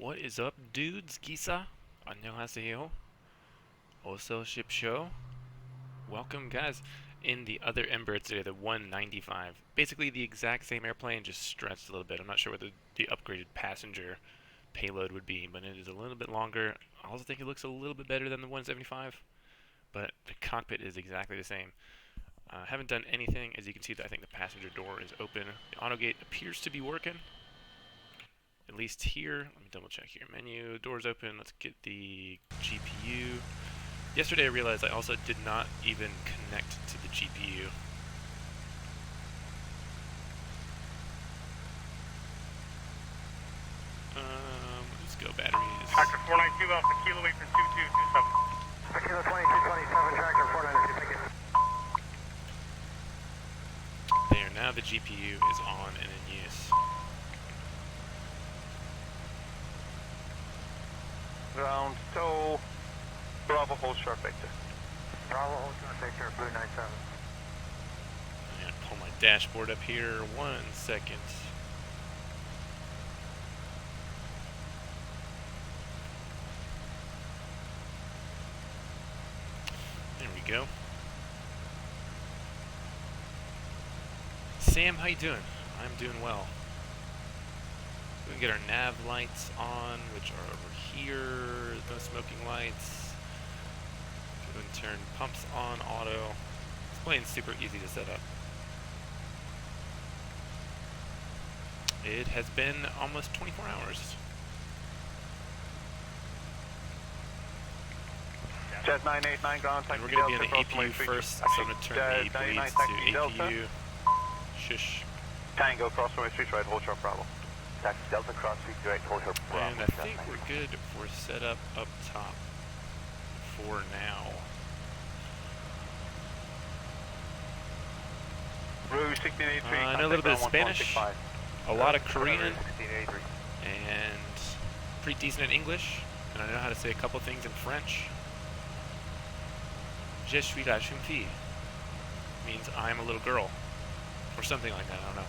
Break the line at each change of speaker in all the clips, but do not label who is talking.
What is up, dudes? Gisa? 안녕하세요. Also ship show. Welcome, guys. In the other Embraer today, the 195. Basically the exact same airplane, just stretched a little bit. I'm not sure what the upgraded passenger payload would be, but it is a little bit longer. I also think it looks a little bit better than the 175, but the cockpit is exactly the same. Haven't done anything. As you can see, I think the passenger door is open. The auto gate appears to be working. At least here. Let me double check here. Menu, doors open. Let's get the GPU. Yesterday I realized I also did not even connect to the GPU. Let's go batteries.
Tractor 492 Alpha Kilo 8 for 2227.
Kilo 2227, Tractor 492, take it.
There, now the GPU is on and in use.
Ground, toe, Bravo, hold short vector.
Bravo, hold short vector, Blue 97.
I'm going to pull my dashboard up here. 1 second. There we go. Sam, how you doing? I'm doing well. We can get our nav lights on, which are over here. No smoking lights. Go and turn pumps on auto. This plane's super easy to set up. It has been almost 24 hours.
Jet 989 ground,
And we're going to be on the APU first, so I'm going to turn the bleeds to APU. Shush.
Tango, crossway street right, hold short Bravo.
Taxi Delta, cross street right, hold short Bravo.
And I think we're good for setup up top for now.
Rouge 1683.
I know a little bit of Spanish, a lot of Korean, and pretty decent in English, and I know how to say a couple things in French. Je suis la jeune fille means I'm a little girl, or something like that, I don't know.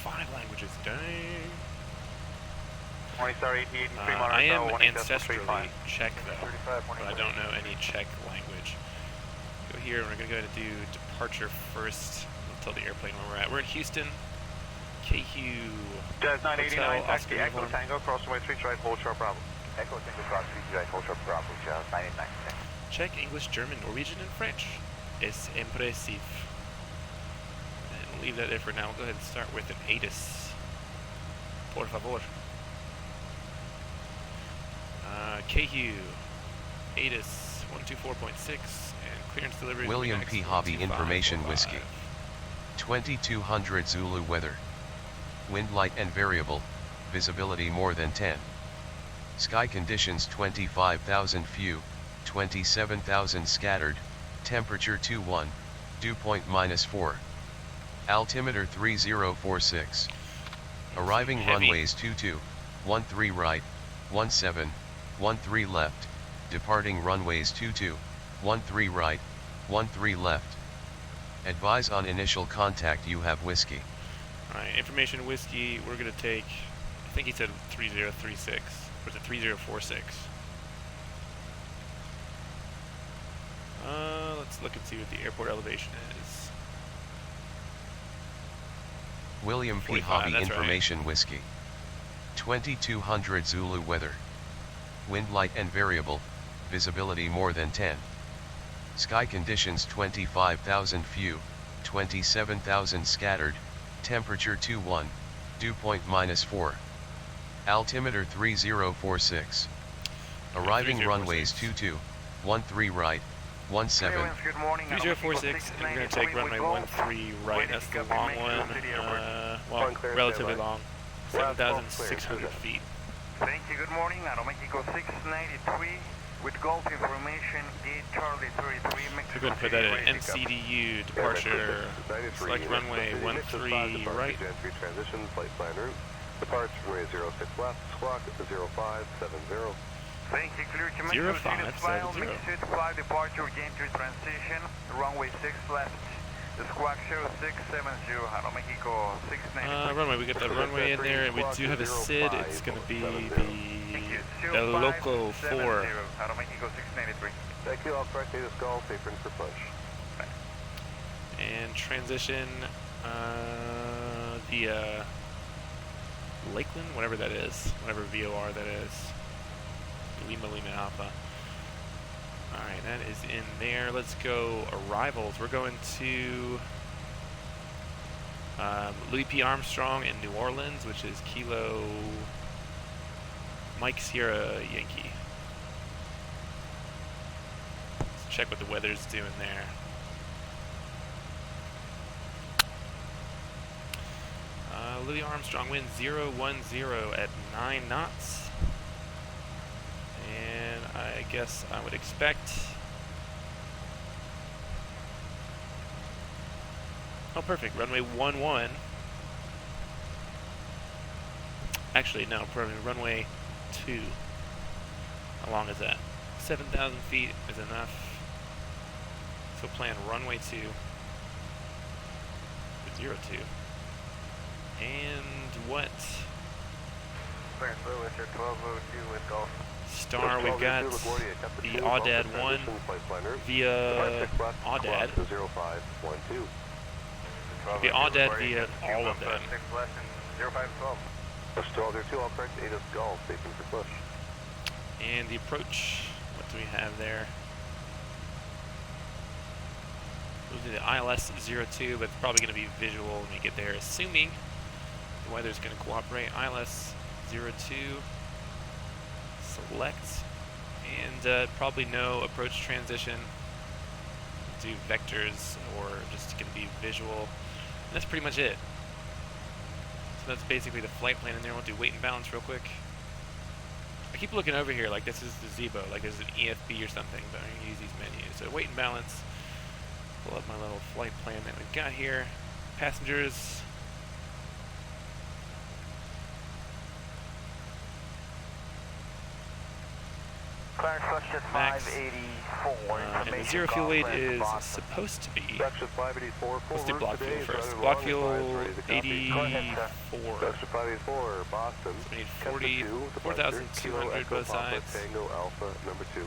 5 languages, dang.
Morningstar 88 and 3
I am ancestrally Czech though, but I don't know any Czech language. Go here, and we're going to go ahead and do departure first. I'll tell the airplane where we're at. We're in Houston. KQ.
Jet 989,
Hotel,
taxi
Oscar
Echo
Uniform.
Tango, crossway street right, hold short Bravo.
Echo Tango, cross street right, hold short Bravo, Jet 989.
Czech, English, German, Norwegian, and French. Es impressive. And we'll leave that there for now. We'll go ahead and start with an ATIS. Por favor. KQ. ATIS 124.6 and clearance delivery.
William P. Hobby Information Whiskey. 2200 Zulu weather. Wind light and variable, visibility more than 10. Sky conditions 25,000 few, 27,000 scattered, temperature 21, dew point -4. Altimeter 3046. Arriving
Heavy.
runways 22, 13 right, 17, 13 left, departing runways 22, 13 right, 13 left. Advise on initial contact, you have whiskey.
Alright, information whiskey, we're going to take, I think he said 3036, or is it 3046? Let's look and see what the airport elevation is.
William P.
45,
Hobby
that's
Information Whiskey. 2200 Zulu weather. Wind light and variable, visibility more than 10. Sky conditions 25,000 few, 27,000 scattered, temperature 21, dew point -4. Altimeter 3046. Arriving
3046.
runways 22, 13 right, 17.
Good morning.
3046, and we're going to take runway 13 right, that's the long one, well, relatively long, 7,600 feet.
Thank you, good morning. Aeromexico 693 with Gulf information, gate Charlie 33,
We're going to put that in NCDU, departure, select runway 13 right.
Transition, flight plan route. Departs runway 06 left, squawk 0570.
Thank you, clear to Mexico
0570.
File, mix it, fly departure, gantry transition, runway 6 left, Squawk 0670, Hello Mexico 693.
Runway, we got the runway in there, and we do have a SID. It's going to be the Loco 4.
Hello Mexico 693.
Thank you, all correct, Native Golf, apron for push.
And transition via Lakeland, whatever that is, whatever VOR that is. Lima Alpha. Alright, that is in there. Let's go arrivals. We're going to Louis P. Armstrong in New Orleans, which is Kilo Mike Sierra Yankee. Let's check what the weather's doing there. Louis Armstrong wind 010 at 9 knots. And I guess I would expect... Oh, perfect. Runway 11. Actually, no. Runway 2. How long is that? 7,000 feet is enough. So plan runway 2. 02. And what?
Clarence Lewis, your 1202 with Golf.
Star, we've got the Audad 1 via Audad.
0512.
The Audad via all of them.
0512.
Still there too, all correct, Native Golf, apron for push.
And the approach, what do we have there? We'll do the ILS 02, but it's probably going to be visual when we get there, assuming the weather's going to cooperate. ILS 02, select, and probably no approach transition. Do vectors, or just going to be visual. And that's pretty much it. So that's basically the flight plan in there. We'll do weight and balance real quick. I keep looking over here like this is the Zebo, like this is an EFB or something, but I'm going to use these menus. So weight and balance. Pull up my little flight plan that we've got here. Passengers.
Clarence Flushit
Max.
584.
And the zero fuel weight is supposed to be...
Section 584,
Let's do block fuel first.
running
Block
long
fuel
advice, ready to copy.
84.
Section 584, Boston.
So we need
Captain
4,200 both sides.
Tango Alpha number 2.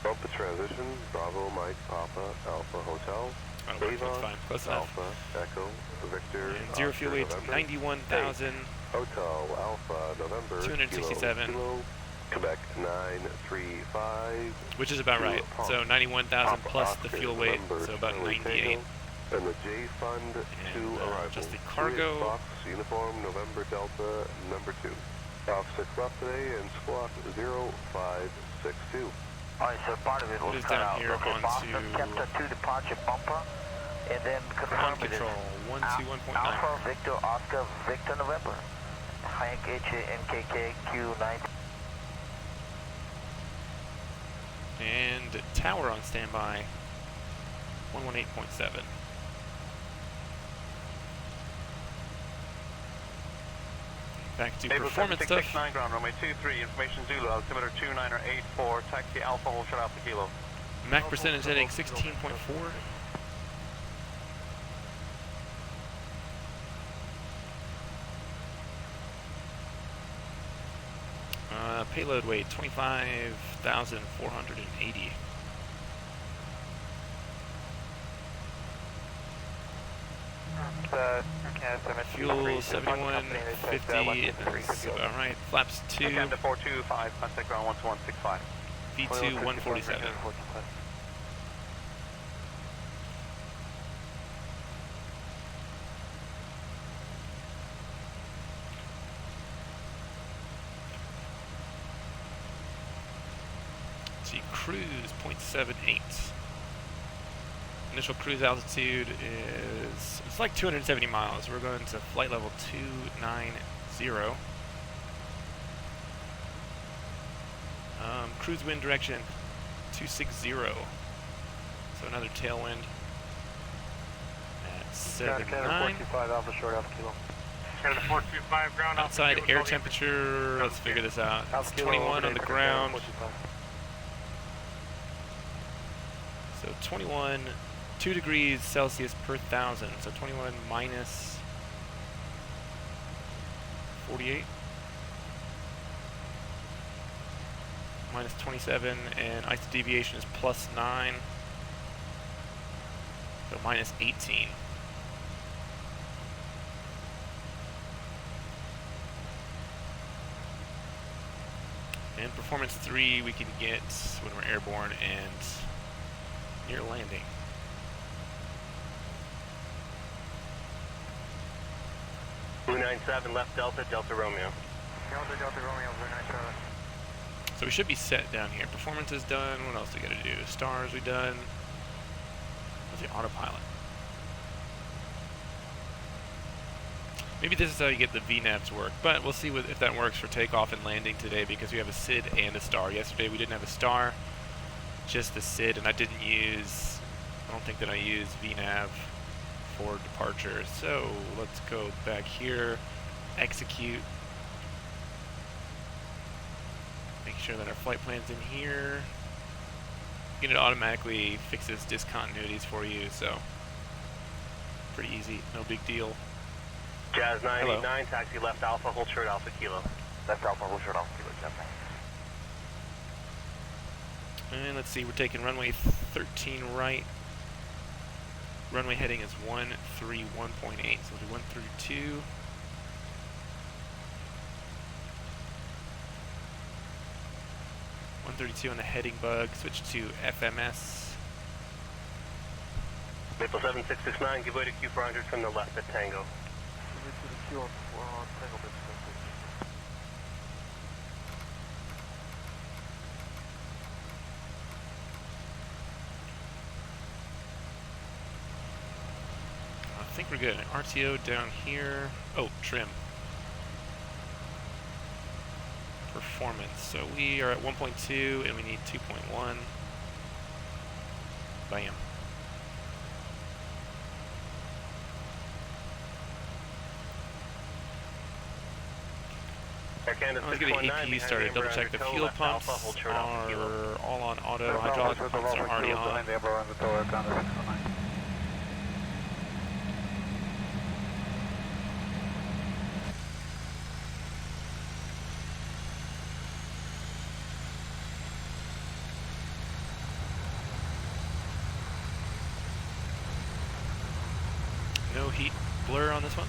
Bump the transition, Bravo Mike Papa Alpha Hotel.
Oh, that's
Avon,
fine. Close enough.
Alpha Echo Victor.
And zero fuel weight
November.
91,000.
Hotel Alpha November.
267.
Kilo, Quebec 935.
Which is about right. So 91,000 plus the fuel weight, so about 98.
And the J Fund to arrival.
Just the cargo.
Fox, uniform November Delta number 2. Off 6 left today and squawk 0562.
Alright, so part of it
What
was
is
cut
down
out.
here
Okay,
onto
Boston kept a 2 departure bumper, and then
ground
confirmed it.
control 121.9.
Alpha Victor Oscar Victor November. Hank HNKK Q9.
And tower on standby 118.7. Back to performance stuff.
669 ground runway 23, information Zulu, altimeter 2984, taxi Alpha, hold short Alpha Kilo.
Mach percentage heading 16.4. Payload weight 25,480. Fuel 7150. That's about right. Flaps 2.
Again to 425, contact ground 12165.
V2 147. See, cruise 0.78. Initial cruise altitude is, it's like 270 miles. We're going to flight level 290. Cruise wind direction 260. So another tailwind at 79.
425 Alpha short Alpha Kilo.
Canada 425 ground
Outside air temperature, let's figure this out. It's 21 on the ground. So 21 2 degrees Celsius per 1,000, so 21 minus 48. Minus 27, and iso deviation is plus 9, so minus 18. And performance 3 we can get when we're airborne and near landing.
Blue 97, left Delta, Delta Romeo.
Delta Romeo, Blue 97.
So we should be set down here. Performance is done. What else do we gotta do? Stars we done. What's the autopilot? Maybe this is how you get the VNAVs work, but we'll see if that works for takeoff and landing today because we have a SID and a star. Yesterday we didn't have a star, just the SID, and I don't think that I used VNAV for departure. So let's go back here, execute. Make sure that our flight plan's in here. It automatically fixes discontinuities for you, so pretty easy, no big deal.
Jazz 989, taxi left Alpha, hold short Alpha Kilo.
Left Alpha, hold short Alpha Kilo, Jazz 9.
And let's see, we're taking runway 13 right. Runway heading is 131.8, so we'll do 132. On the heading bug, switch to FMS.
Maple 7669, give way to Q400 from the left at Tango.
I think we're good. RTO down here. Oh, trim. Performance. So we are at 1.2 and we need 2.1. Bam. Let's get an APU started. Double check the fuel pumps are all on auto. Hydraulic pumps are already on. No heat blur on this one?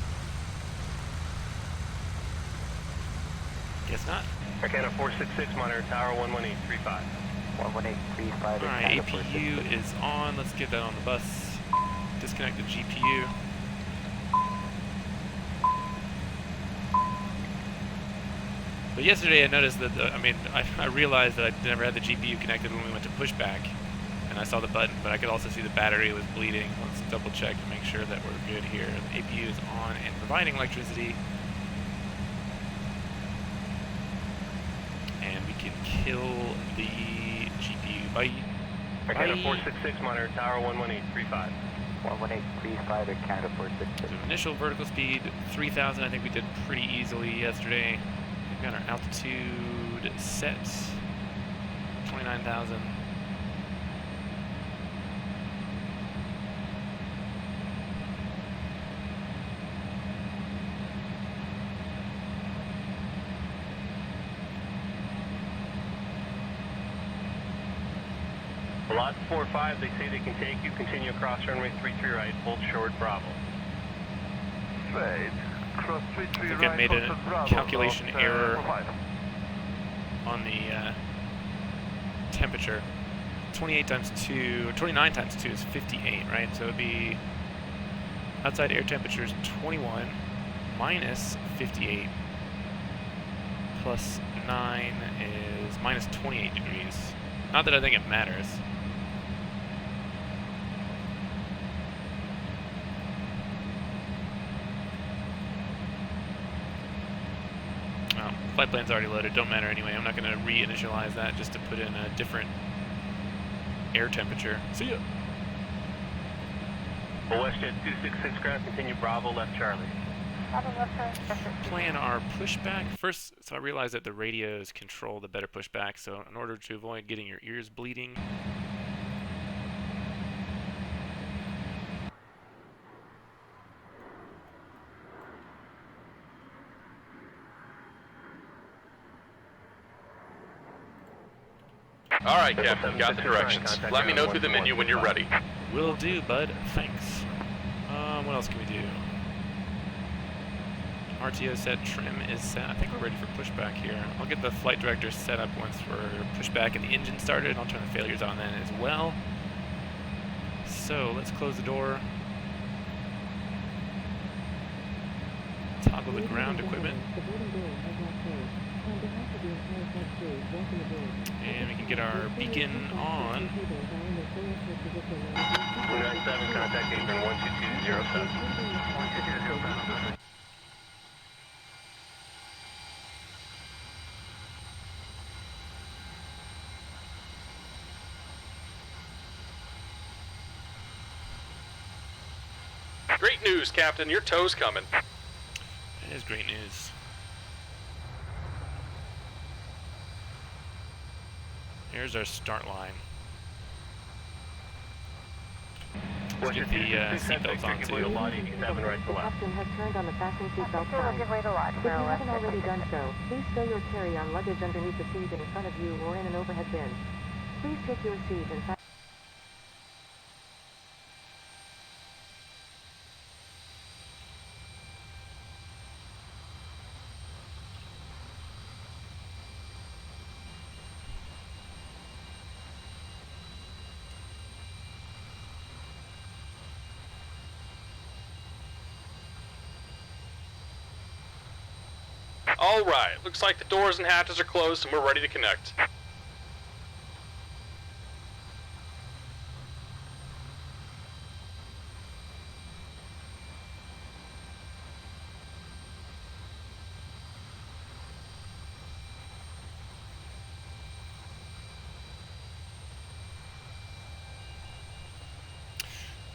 Guess not.
Arcana 466, monitor tower 11835.
11835.
Alright, APU is on. Let's get that on the bus. Disconnect the GPU. But yesterday I noticed that, I realized that I never had the GPU connected when we went to pushback. And I saw the button, but I could also see the battery was bleeding. Let's double check to make sure that we're good here. The APU is on and providing electricity. And we can kill the GPU. Bye.
Arcana 466, monitor tower 11835.
11835 at Canada 466.
So initial vertical speed 3,000. I think we did pretty easily yesterday. We've got our altitude set 29,000.
Lot 45, they say they can take you. Continue across runway 33 right, hold short Bravo.
Straight, cross 33
I
right.
think I made a
Bravo,
calculation
left,
error
5.
on the temperature. 28 times 2, or 29 times 2 is 58, right? So it would be outside air temperature is 21 minus 58 plus 9 is minus 28 degrees. Not that I think it matters. Well, flight plan's already loaded, don't matter anyway. I'm not going to reinitialize that just to put in a different air temperature. See ya!
WestJet 266 ground, continue Bravo, left Charlie.
Plan our pushback. First, so I realized that the radios control the better pushback, so in order to avoid getting your ears bleeding,
Alright, Captain, got the directions. Let me know through the menu when you're ready.
Will do, bud. Thanks. What else can we do? RTO set, trim is set. I think we're ready for pushback here. I'll get the flight director set up once we're pushback and the engine started. I'll turn the failures on then as well. So let's close the door. Toggle the ground equipment. And we can get our beacon on.
297, contact apron 12207.
12207.
Great news, Captain. Your tow's coming.
That is great news. Here's our start line. Let's get the seatbelts on too.
The captain has turned on the fasten seatbelt sign. If you haven't already done so, please stow your carry-on luggage underneath the seat in front of you or in an overhead bin. Please take your seat and fasten.
Alright, looks like the doors and hatches are closed and we're ready to connect.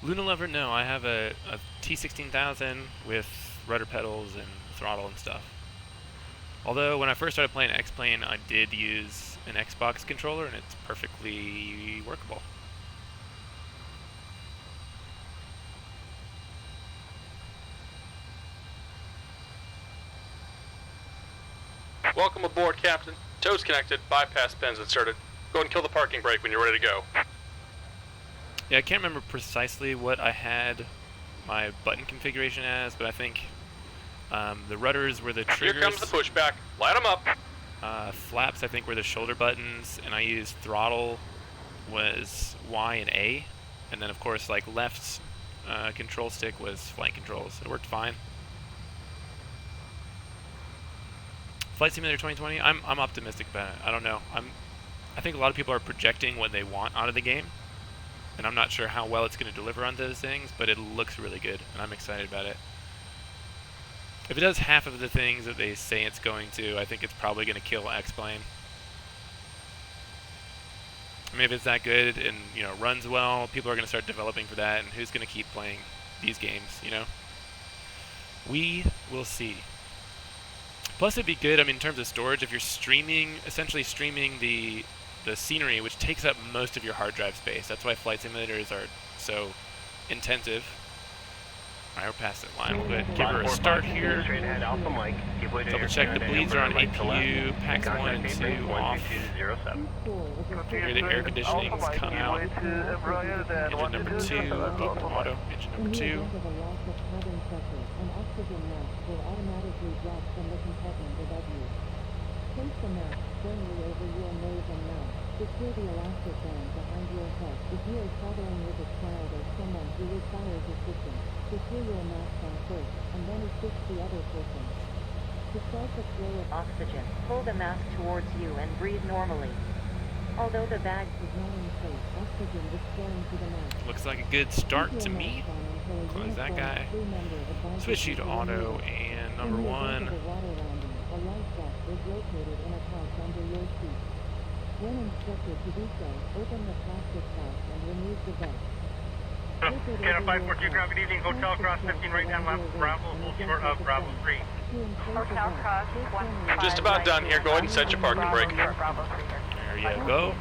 Luna Lover, no, I have a T16000 with rudder pedals and throttle and stuff. Although when I first started playing X-Plane, I did use an Xbox controller and it's perfectly workable.
Welcome aboard, Captain. Tow's connected, bypass pins inserted. Go ahead and kill the parking brake when you're ready to go.
Yeah, I can't remember precisely what I had my button configuration as, but I think the rudders were the triggers.
Here comes the pushback. Light them up.
Flaps, I think, were the shoulder buttons, and I used throttle was Y and A, and then of course like left control stick was flight controls. It worked fine. Flight Simulator 2020, I'm optimistic about it. I don't know. I think a lot of people are projecting what they want out of the game, and I'm not sure how well it's going to deliver on those things, but it looks really good, and I'm excited about it. If it does half of the things that they say it's going to, I think it's probably going to kill X-Plane. I mean, if it's that good and, you know, runs well, people are going to start developing for that, and who's going to keep playing these games, you know? We will see. Plus, it'd be good, I mean, in terms of storage, if you're streaming, essentially streaming the scenery, which takes up most of your hard drive space. That's why flight simulators are so intensive. Alright, we're past that line. We'll go ahead and give her a start here. Double check the bleeds are on APU, packs 1 and 2 off. Here the air conditioning's come out. Engine number 2, auto, engine number 2.
Place the mask firmly over your nose and mouth. Secure the elastic band behind your head. If you are traveling with a child or someone who requires assistance, secure your mask on first, and then assist the other person. To start the flow of oxygen, pull the mask towards you and breathe normally. Although the bag is not in place, oxygen is flowing to the mask.
Looks like a good start to me. Close that guy. Switch you to auto, and number 1.
A life vest is located in a pouch under your seat. When instructed to do so, open the plastic pouch and remove the vest.
Canada 542, ground, good evening, Hotel Cross 15 right down left, Bravo, a little short of Bravo 3.
Hotel Cross 15.
Just about done here. Go ahead and set your parking brake.
There you go.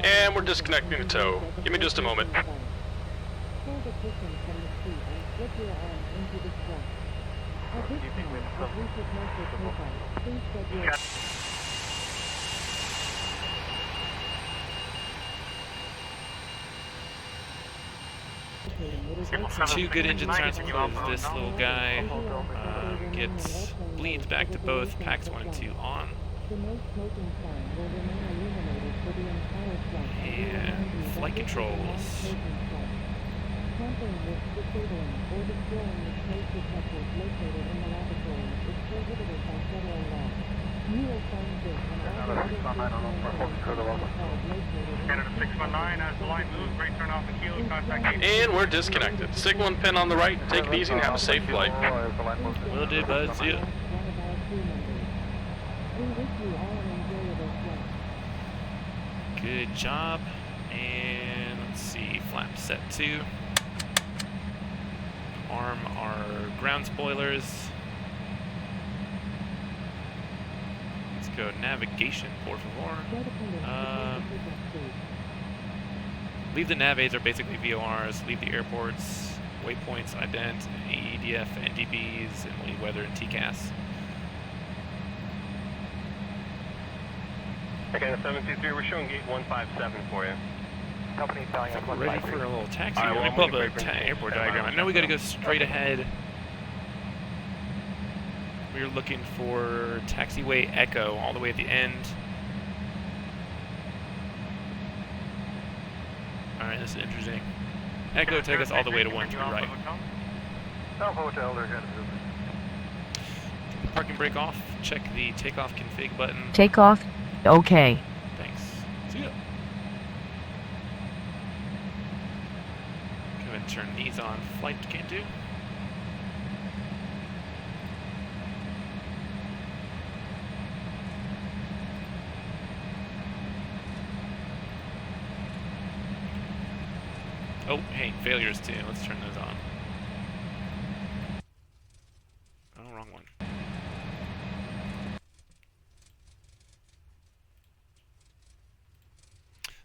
And we're disconnecting the tow. Give me just a moment.
Pull the cushion from the seat and slip your arm into the strap. At this time, as we prepare for takeoff, please set your...
Two good engine starts because this little guy bleeds back to both packs 1 and 2 on.
The no smoking sign will remain illuminated for the entire flight.
And flight controls.
Tampering with, disabling, or destroying the smoke detectors located in the laboratory is prohibited by federal law. You will find this and all the other
Canada 619, as the line moves, brake turn off the keel, contact gate.
And we're disconnected. Signal and pin on the right. Take it easy and have a safe flight.
Will do, bud. See ya.
We wish you all an enjoyable flight.
Good job. And let's see, flap set 2. Arm our ground spoilers. Let's go navigation, por favor. Leave the nav aids are basically VORs. Leave the airports, waypoints, ident, AEDF, NDBs, and leave weather and TCAS.
Okay, 723, we're showing gate 157 for you.
Company telling us
We're ready for a little taxi.
Alright,
Let me
well,
pull
I'm
up
gonna
a
break
airport
from-
diagram. I know we got to go straight ahead. We're looking for taxiway Echo all the way at the end. Alright, this is interesting. Echo, take us all the way to 13 right.
South Hotel, they're going to move.
Parking brake off. Check the takeoff config button.
Takeoff. Okay.
Thanks. See ya. Go ahead and turn these on. Flight can't do. Oh, hey, failures too. Let's turn those on. Oh, wrong one.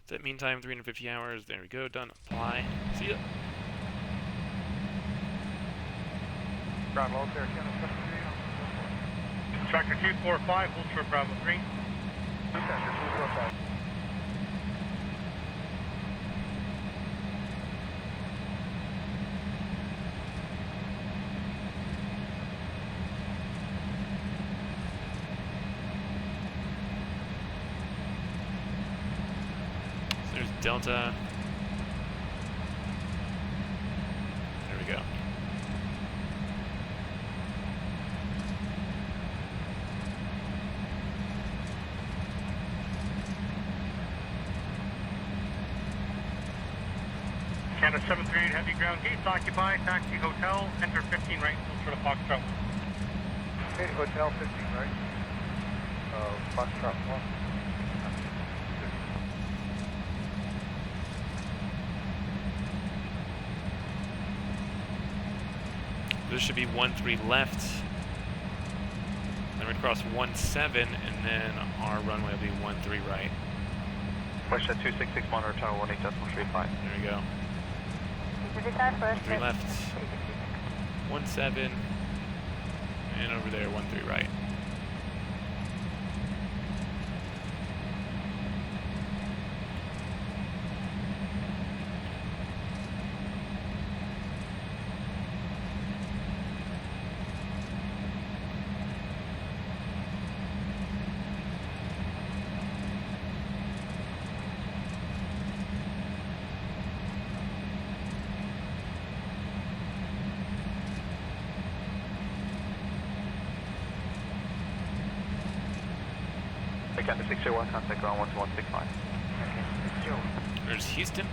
Set mean time 350 hours. There we go. Done. Apply. See ya.
Ground low there, Tractor 245, hold short Bravo 3. Tractor 245.
So there's Delta. There we go.
Canada 738, heavy ground gates occupied, taxi hotel, enter 15 right, full short of Foxtrot 1. Okay, hotel 15 right. Foxtrot 1.
This should be 13 left. Then we'd cross 17, and then our runway will be 13 right.
Push at 2661 or tower 18.35.
There we go. 13 left. 17, and over there 13 right.
Canada 601, contact ground 12165.
There's Houston.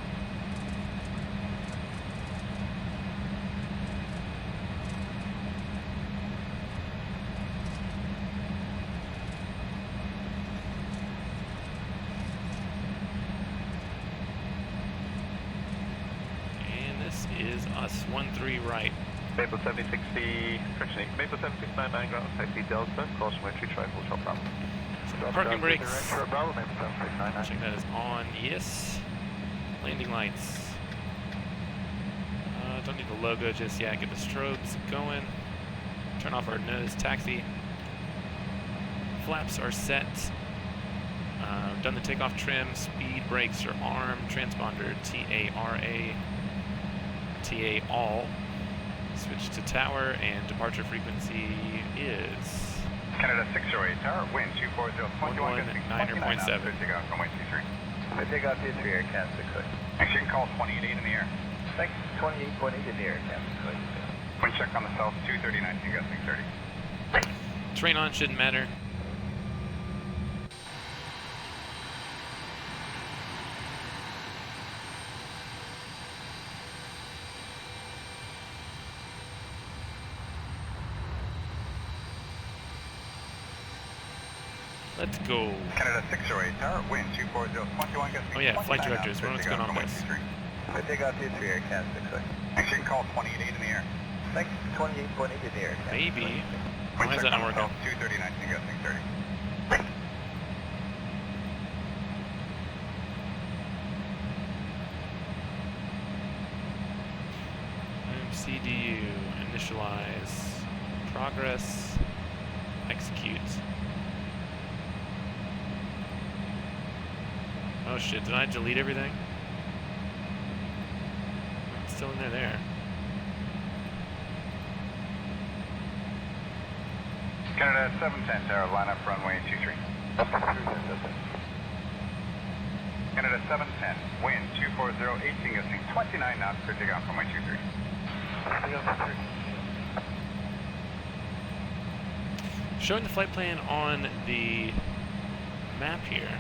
And this is us 13 right.
Maple 7060, correction, Maple 769 ground, taxi Delta, cross entry, trifle, shop Bravo.
Parking brakes.
Bravo, Maple 769.
Check that is on. Yes. Landing lights. Don't need the logo just yet. Get the strobes going. Turn off our nose taxi. Flaps are set. Done the takeoff trim. Speed brakes are armed. Transponder TARA. TA all. Switch to tower, and departure frequency is
Canada 608 tower, wind 240,
119.7.
Good takeoff, runway 23.
I take off the 3 Air Cam 6
Next you can call 28.8 in the air.
Thanks, 28.8 in the Air Cam 6
Wind check on the south, 230, 19 gusting 30.
Terrain on shouldn't matter. Let's go.
Canada 608 tower, wind 240, 21 gusting.
Oh yeah, flight directors. What's going on, guys?
I take off the 3 Air Cam 6
Next you can call 28.8 in the air.
Thanks, 28.8 in the Air Cam.
Maybe.
Wind
Why is
check
that
on
not
the
working?
south, 230, 19 gusting 30.
MCDU, initialize, progress, execute. Oh shit, did I delete everything? It's still in there.
Canada 710 tower, line up runway 23. Canada 710, wind 240, 18 gusting 29 knots, clear takeoff runway 23.
Showing the flight plan on the map here.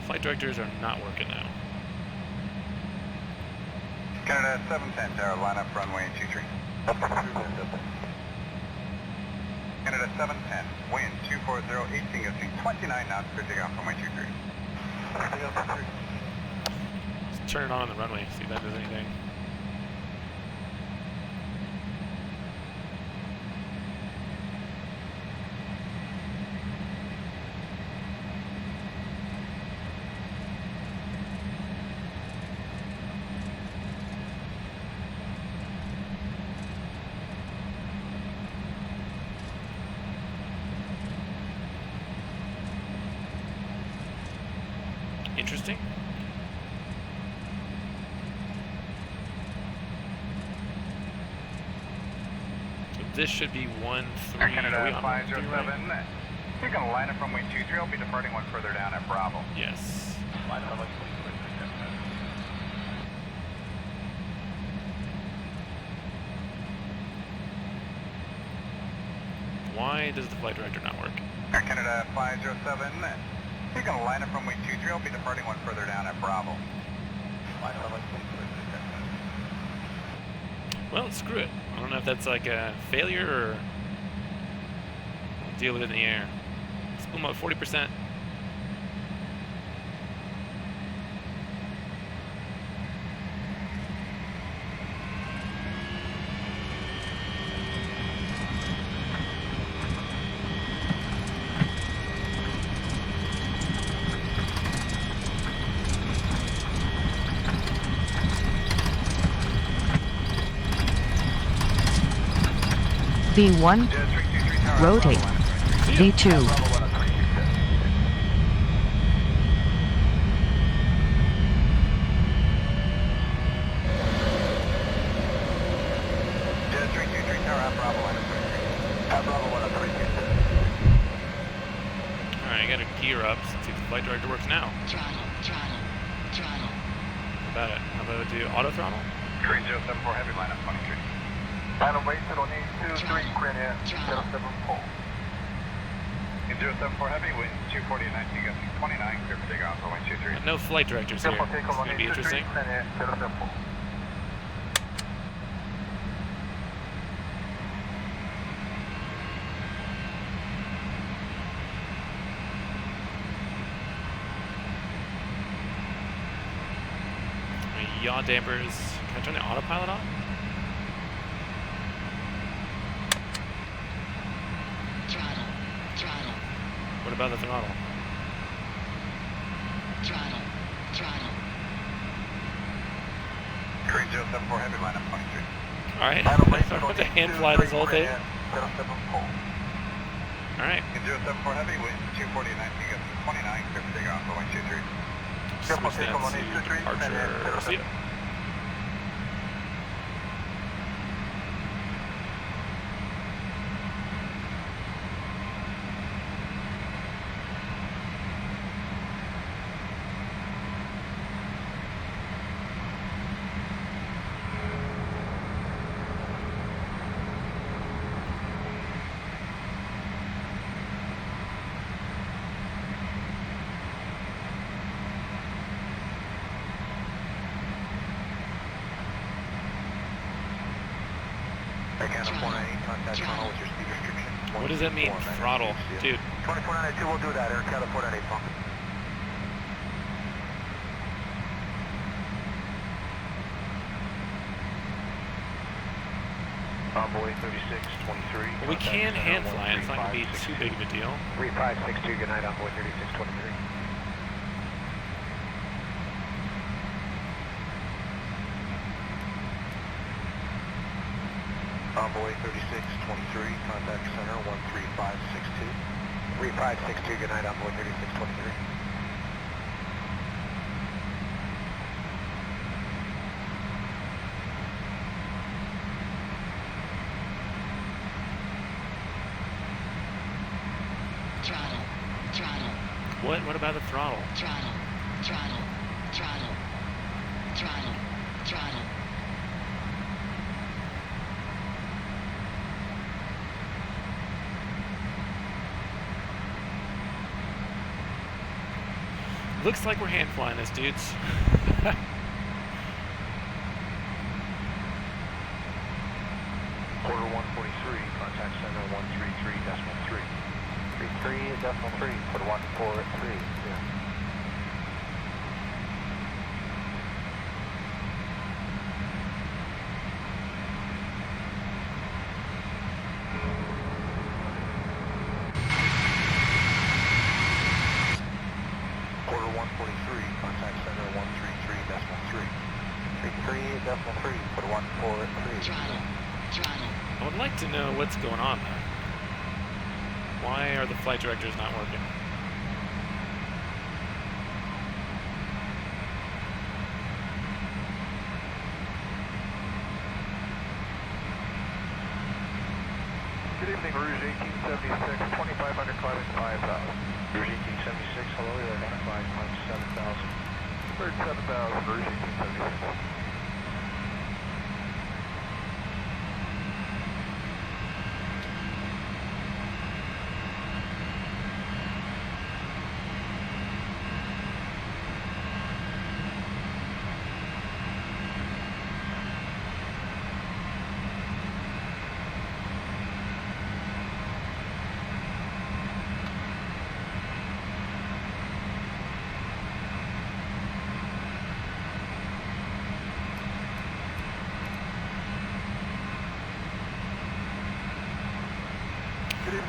Flight directors are not working now.
Canada 710 tower, line up runway 23. Canada 710, wind 240, 18 gusting 29 knots, clear takeoff runway 23.
Let's turn it on the runway, see if that does anything. Interesting. So this should be 1-3. Are we
Canada
on
507,
1-3 right?
you're going to line up runway 23. I'll be departing one further down at Bravo.
Yes.
Line up runway 23.
Why does the flight director not work?
Air Canada 507, you're going to line up runway 23. I'll be departing one further down at Bravo. Line up runway 23.
Well, screw it. I don't know if that's like a failure or we'll deal with it in the air. Let's boom up 40%.
V1, rotate. V2,
Alright, I gotta gear up. See if the flight director works now.
Throttle.
How about it? How about we do auto throttle?
Green 074 heavy line up 23. Final weight on 823, Green Air 074. In 074 heavy, wind 240 at 19 gusting 29, clear for takeoff, runway 23.
No flight directors here. It's gonna be interesting.
Green Air 074.
Yaw dampers. Can I turn the autopilot on?
Throttle.
What about the throttle?
Throttle.
Green 074 heavy line up 23.
Alright. I'm about to hand fly this whole thing. Alright.
In 074 heavy, wind 240 at 19 gusting 29, clear for takeoff, runway 23.
switch that to departure. See ya. What does that mean, throttle? Dude.
2492, we'll do that. Air Canada 498 pump.
Envoy 3623.
Well, we can hand fly it. It's not going to be too big of a deal.
3562, good night, Envoy 3623.
Envoy 3623, contact center 13562. 3562, good night, Envoy 3623.
Throttle. Throttle.
What about the throttle?
Throttle. Throttle. Throttle. Throttle. Throttle.
Looks like we're hand flying this, dudes.
Quarter 143, contact center 133.3. 33.3, quarter 143, yeah.
Quarter 143, contact center 133.3. 33.3, quarter 143.
Throttle. Throttle.
I would like to know what's going on there. Why are the flight directors not working?
Good evening, Rouge 1876, 2500 climbing 5000. Rouge 1876, hello, you're identified, climb 7000. Bird 7000, Rouge 1876.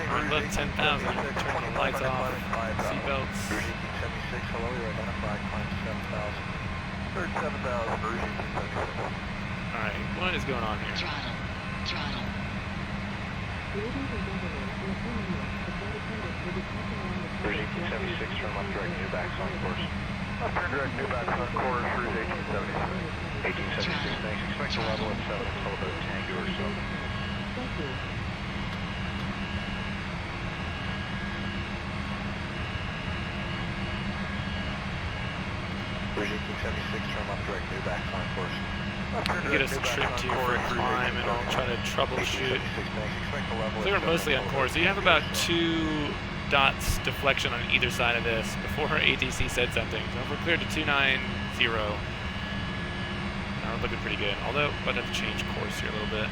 We're above 10,000. Turn the lights off. Seatbelts.
Rouge 1876, hello, you're identified, climb 7000. Bird 7000, Rouge 1876.
Alright, what is going on here?
Throttle. Throttle.
Ladies and gentlemen, in a few minutes, the flight attendants will be passing around the
Rouge 1876, turn left direct new backs on course. Left turn direct new backs on course, Rouge 1876. 1876, thanks. Expect a level at 7 until about Tango or so.
Thank you.
Rouge 1876, turn left direct new backs on course.
Get us tripped here for a climb and I'll try to troubleshoot. They're mostly on course. So you have about 2 dots deflection on either side of this before ATC said something. So if we're cleared to 290, we're looking pretty good. Although, I'd have to change course here a little bit.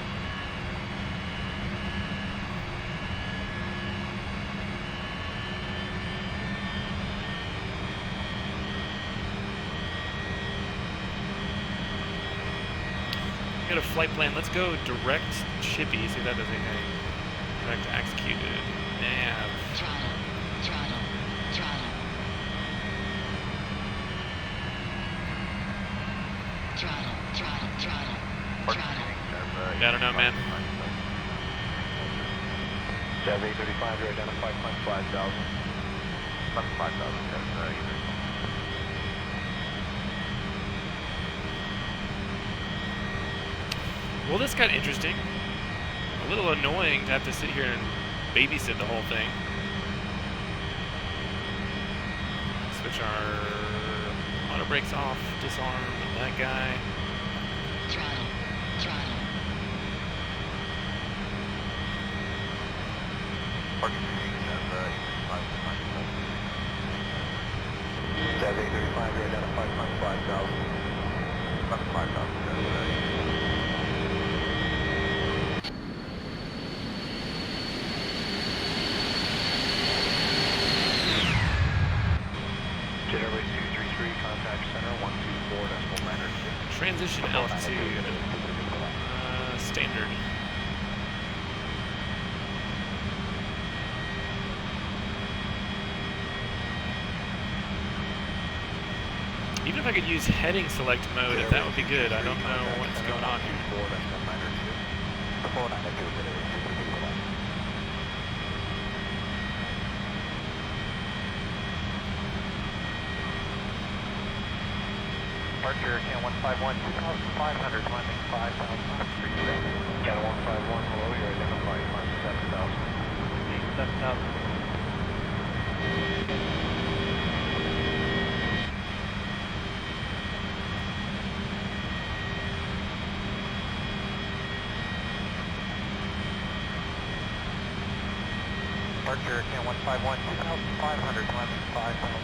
Got a flight plan. Let's go direct chippy. See if that does anything. Direct executed. Nav.
Throttle. Throttle. Throttle. Throttle. Throttle. Throttle. Throttle.
I don't know, man.
Jazz 835, you're identified, climb 5000. Climb 5000, Jazz,
Well, this got interesting. A little annoying to have to sit here and babysit the whole thing. Switch our auto brakes off, disarm that guy.
Throttle. Throttle.
Parking readings at Jazz 835, you identified on 5,000. About 5,000, Jet Airways 233, contact center 124.9.
Transition altitude. Standard. Even if I could use heading select mode, if that would be good. I don't know what's going on here.
Departure Can 151, 2,500, landing 5,000. Can 151, hello, you're identified on 7,000. 7,000. Departure Can 151, 2,500, landing 5,000.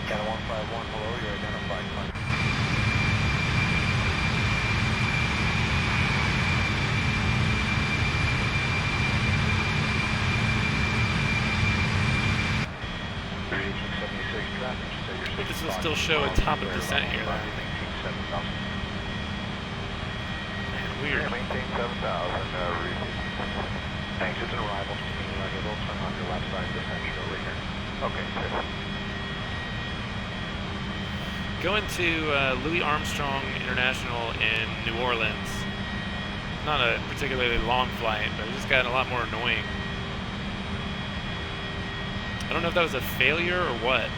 Can 151, hello, you're identified on
I think this will still show a top of descent here, though. Man, weird.
Maintain 7,000, thanks, it's an arrival, just meaning on your little turn on your left side, descent over here. Okay, good.
Going to Louis Armstrong International in New Orleans. Not a particularly long flight, but it just got a lot more annoying. I don't know if that was a failure or what.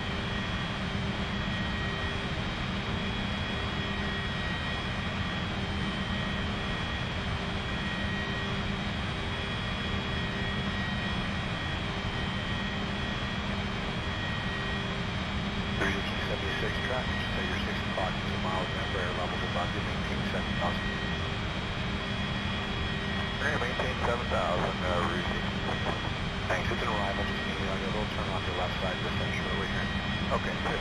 Maintain 7,000, thanks, it's an arrival, just meaning on your little turn off your left side, descent shortly here. Okay, good.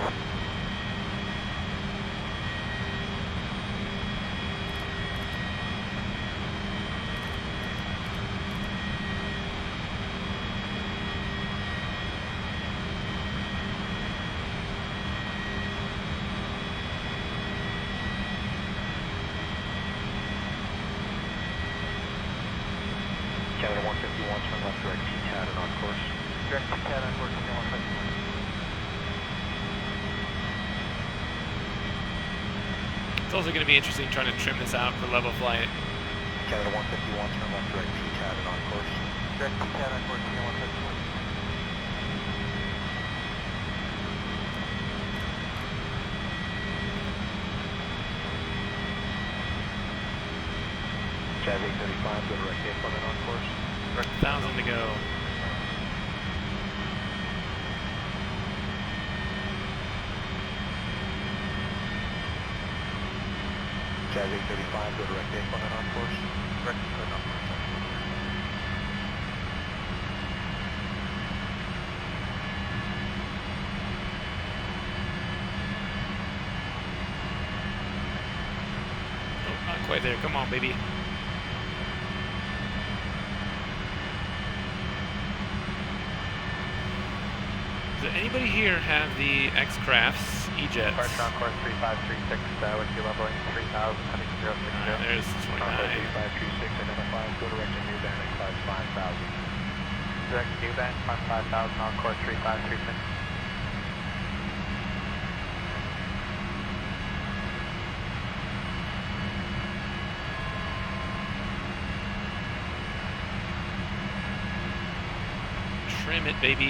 Canada 151, turn left direct T-CAT and on course. Direct T-CAT on course, Canada 151.
It's also going to be interesting trying to trim this out for level flight.
Canada 151, turn left direct T-CAT and on course. Direct T-CAT on course, Canada 151. Jazz 835, go direct airplane on course.
1,000 to go.
Jazz 835, go direct airplane on course. Direct airplane on course.
Oh, not quite there. Come on, baby. Does anybody here have the X-Crafts E-Jets?
Departure on course 3536, with you leveling 3,000, heading 060.
There's 29.
3536, identified, go direct to new band, climb 5,000. Direct to new band, climb 5,000 on course 3536.
Trim it, baby.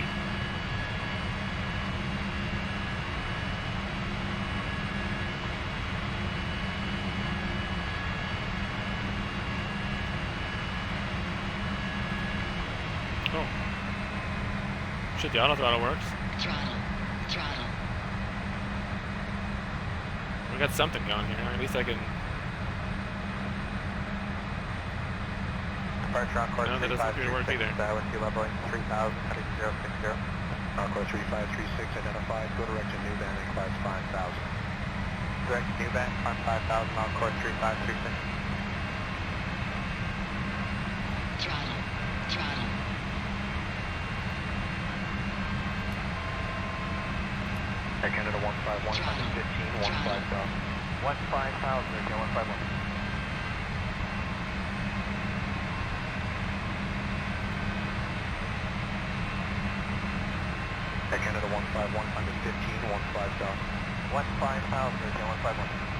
shit, the auto throttle works.
Throttle. Throttle.
We got something going here. At least I can.
Departure on course
No, that doesn't appear to work
3536,
either.
with leveling 3000, heading 060. On course 3536 identified, go direct to New Band and climb 5000. Direct to New Band, climb 5000 on course 3536.
Throttle. Throttle.
Air Canada 151, 115, 15000. 15000, again 151. Air Canada 151, 115, 15000. 15000, again 151.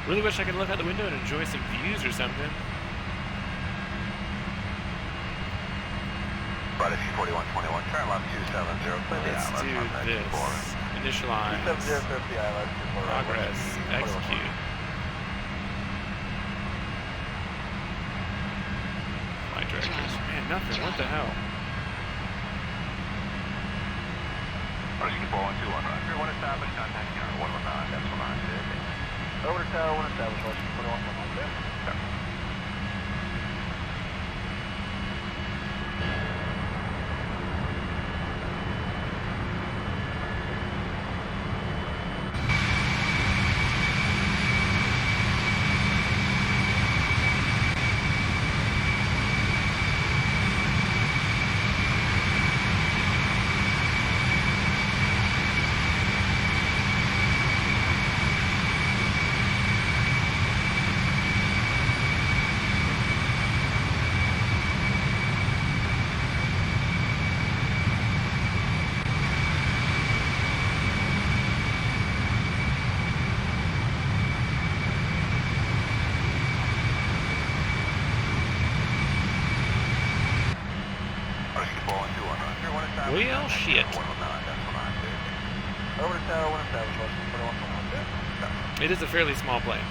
Really wish I could look out the window and enjoy some views or something.
British 4121, turn left 270, clear the
Let's
island.
do this. Initialize.
270, clear the island.
Progress. Execute. Flight directors. Man, nothing. What the hell?
British 4121, everyone established, contact Tower 119, that's 119.
Over to Tower 1 established, Washington 4121.
Well, shit.
Over to Tower 1 established, Washington 4121.
It is a fairly small plane.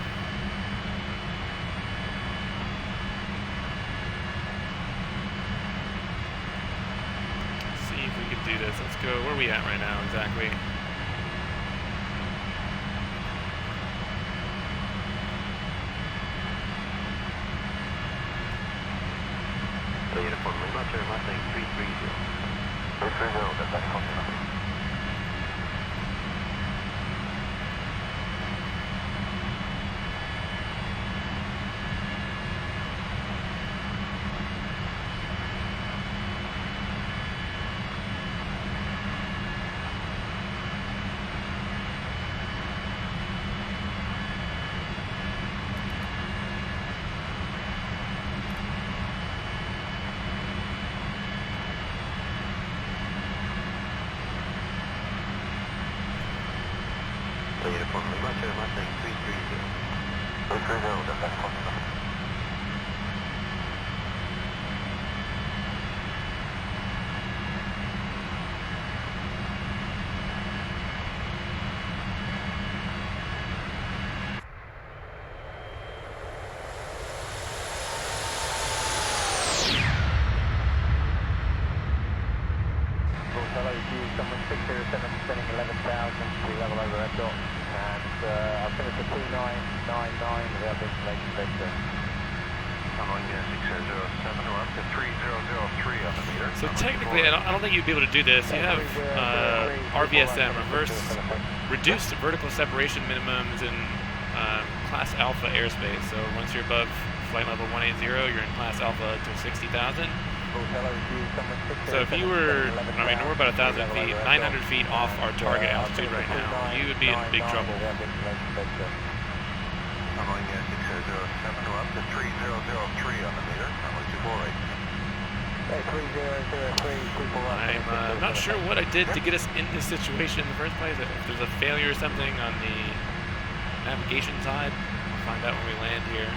Let's see if we can do this. Let's go. Where are we at right now exactly?
Uniform Lima, turn left lane 330.
330, that's confirmed.
Uniform Lima, turn left lane 330.
330, that's confirmed. Someone 607 spinning 11,000, we level over red dot, and I'll finish at 2999 without installation vector.
Following 607, we're up to 3003 on the meter.
So technically, I don't think you'd be able to do this. You have RVSM, reduced vertical separation minimums in Class Alpha airspace. So once you're above flight level 180, you're in Class Alpha to 60,000. So if you were, I mean, we're about 1,000 feet, 900 feet off our target altitude right now, you would be in big trouble.
Following 607, we're up to 3003 on the meter, runway 248.
I'm not sure what I did to get us in this situation in the first place. If there's a failure or something on the navigation side, we'll find out when we land here.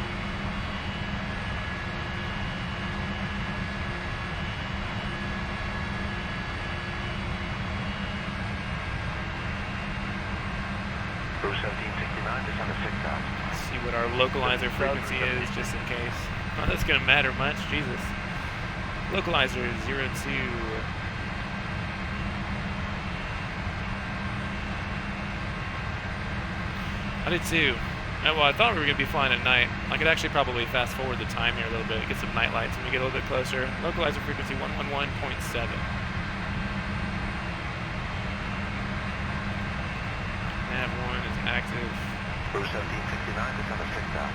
Cruise 1769, descend to 6,000.
Let's see what our localizer frequency is, just in case. Not that's gonna matter much, Jesus. Localizer 02. I did too. Well, I thought we were gonna be flying at night. I could actually probably fast forward the time here a little bit, get some night lights when we get a little bit closer. Localizer frequency 111.7. Nav1 is active.
Cruise 1769, descend to 6,000.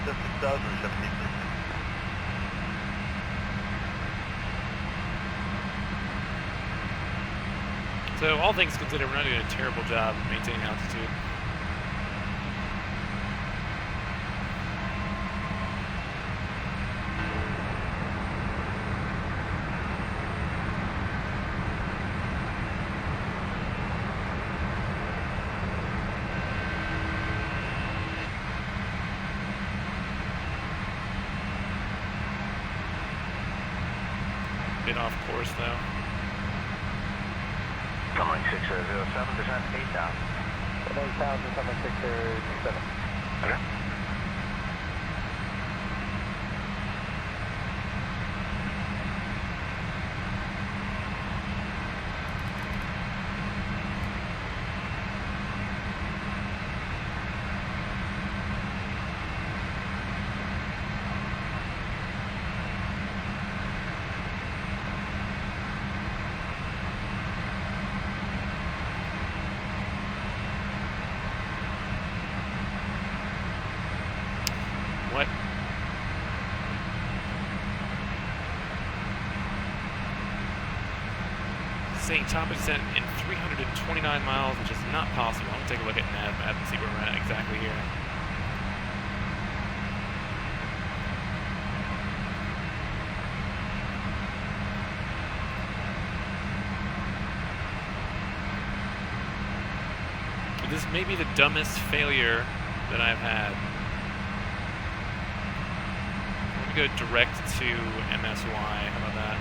Just 6,000 or 1760.
So all things considered, we're not doing a terrible job of maintaining altitude. Bit off course though.
Coming 6007, descend 8,000. 8,000, coming 6007. Okay.
What? Saying top of descent in 329 miles, which is not possible. I'm gonna take a look at nav map and see where we're at exactly here. This may be the dumbest failure that I've had. I'm gonna go direct to MSY. How about that?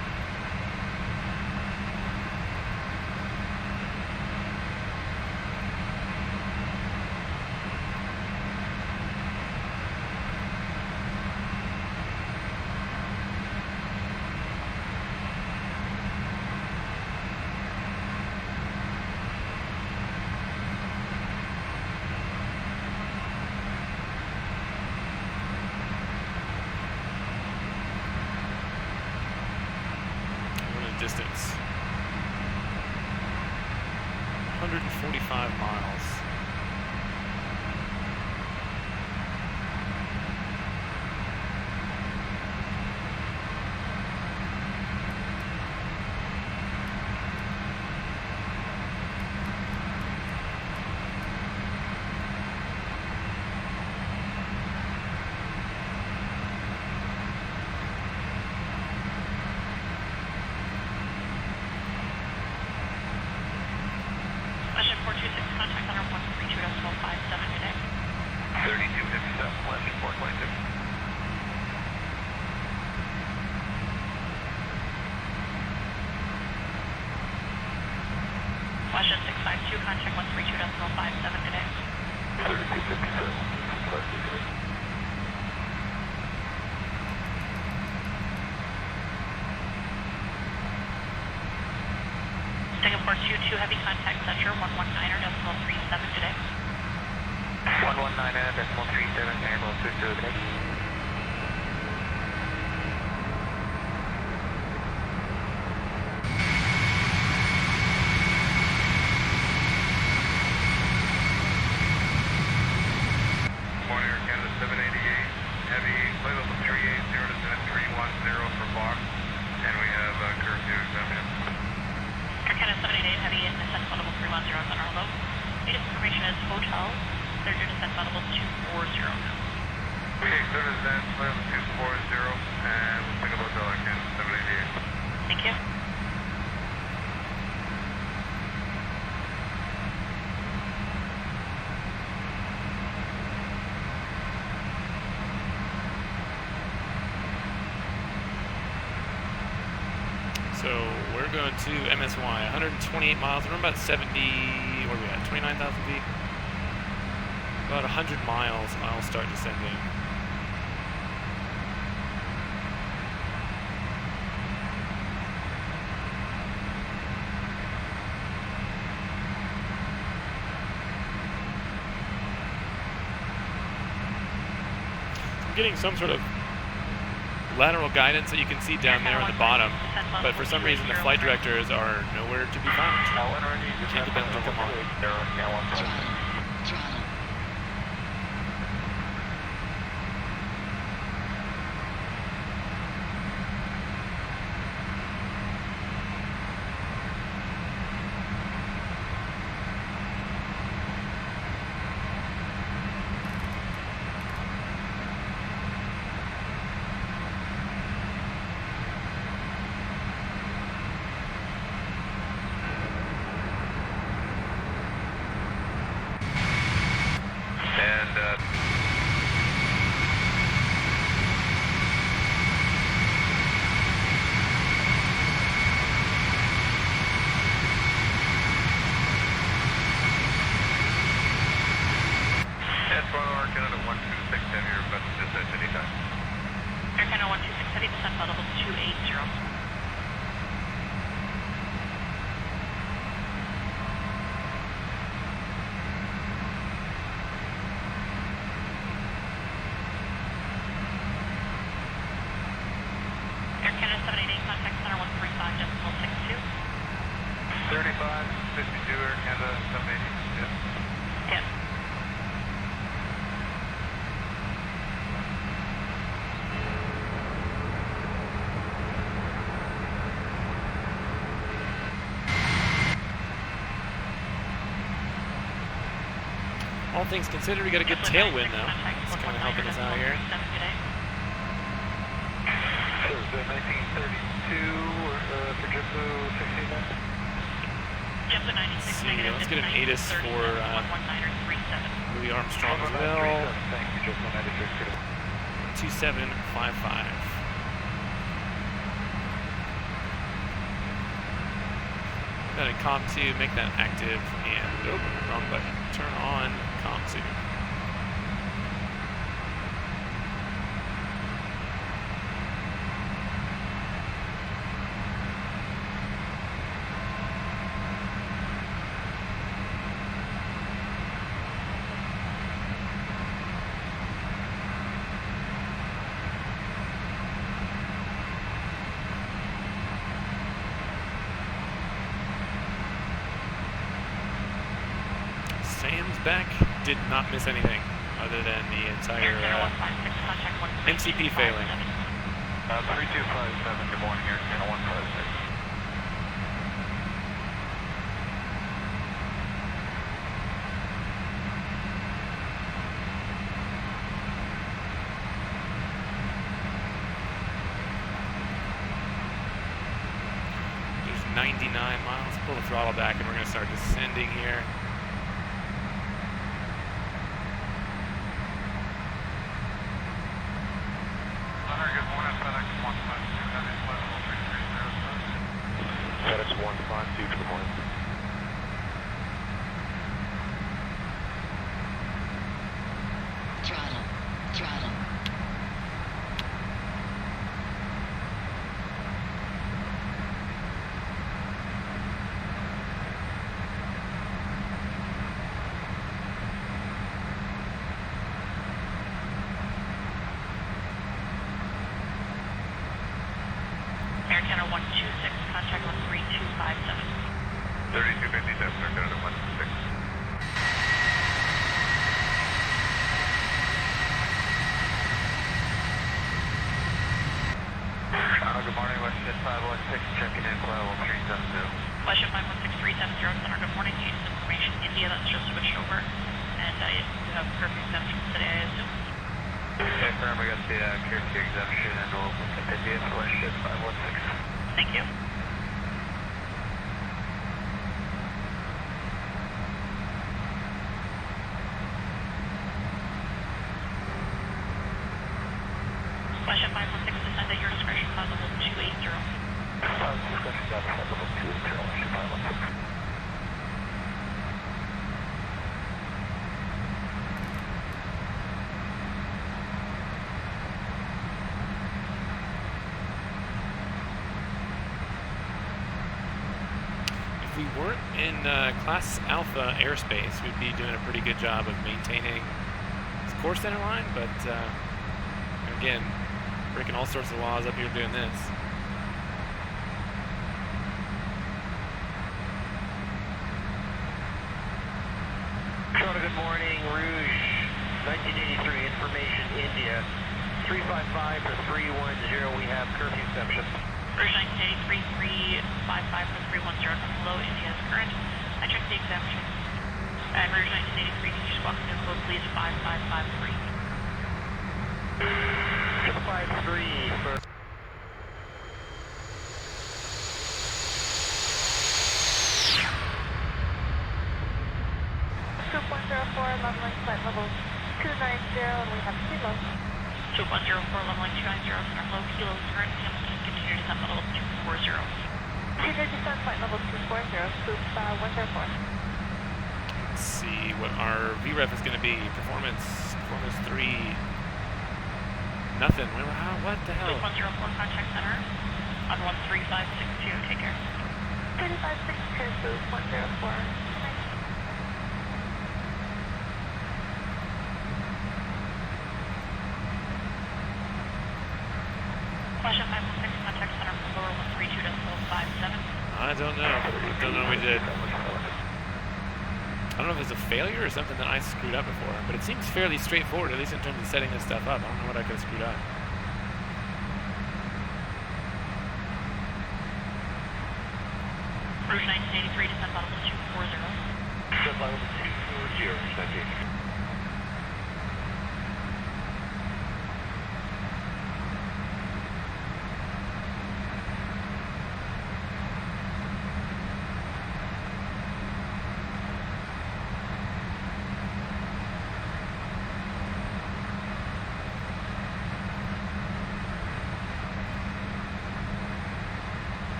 Distance 145 miles.
Contact on our 132.57 today.
3257, landing 422.
Washington 652, contact 132.57 today.
3257,
Singapore 22, heavy contact center 119.37 today.
119.37, handle 22 today.
Morning, Air Canada 788, heavy, flight level 380, descent 310 for box, and we have curfew exemption.
Air Canada 788, heavy, descent level 310 on our low. Native information is hotel, third year descent level 240 now.
Okay, third descent, flight level 240, and we'll pick up hotel Air Canada 788.
Thank you.
So we're going to MSY, 128 miles. We're about 70. Where are we at? 29,000 feet. About 100 miles, I'll start descending. I'm getting some sort of lateral guidance that you can see down there on the bottom, but for some reason the flight directors are nowhere to be found. Can't get them to come on. All things considered, we got a good tailwind though. It's kind of helping us out here.
Thursday, 1932 for JetBlue 69.
Let's see, let's get an ATIS for Louis Armstrong as well. 2755. Got a COM2, make that active, and oh, wrong button. Turn on COM2. Sam's back, did not miss anything other than the entire MCP failing.
3257, good morning, Air Channel 156.
There's 99 miles, pull the throttle back and we're going to start descending here.
FedEx 152, good morning.
Throttle.
Air Channel 126, contact 13257.
3257, Air Channel 126.
Good morning, WestJet 516, checking in, flight level 370.
WestJet 516-370, Center, good morning. Use information India, that's just switched over. And you have perfect exemptions today, I assume.
Okay, firm, we got the Kirky exemption and we'll continue for WestJet 516.
Thank you. WestJet 516, descend at your discretion, climb level 280.
Discussion got level 280, WestJet 516.
we're in Class Alpha airspace, we'd be doing a pretty good job of maintaining this course center line, but again, breaking all sorts of laws up here doing this.
Shona, good morning. Rouge, 1983, information, India. 355 to 310, we have curfew exception.
Rouge 1983, 355 for 310, hello, India's current. I checked the exemption. And Rouge 1983, can you just walk me to code, please, 5553.
53 for...
Scoop 104, leveling flight level 290, and we have kilo.
Scoop 104, leveling 290, center low, kilos, current, Hamilton, continue descent level 240.
Continue descent flight level 240, scoop 104.
Let's see what our VREF is going to be. Performance 3. Nothing. What the hell?
Scoop 104, contact center on 13562, take care.
3562, scoop 104.
Question 516, contact center from lower 132.57.
I don't know. I don't know what we did. I don't know if it's a failure or something that I screwed up before, but it seems fairly straightforward, at least in terms of setting this stuff up. I don't know what I could have screwed up.
Rouge 1983, descent level 240.
Descent level 240, Rouge 1983.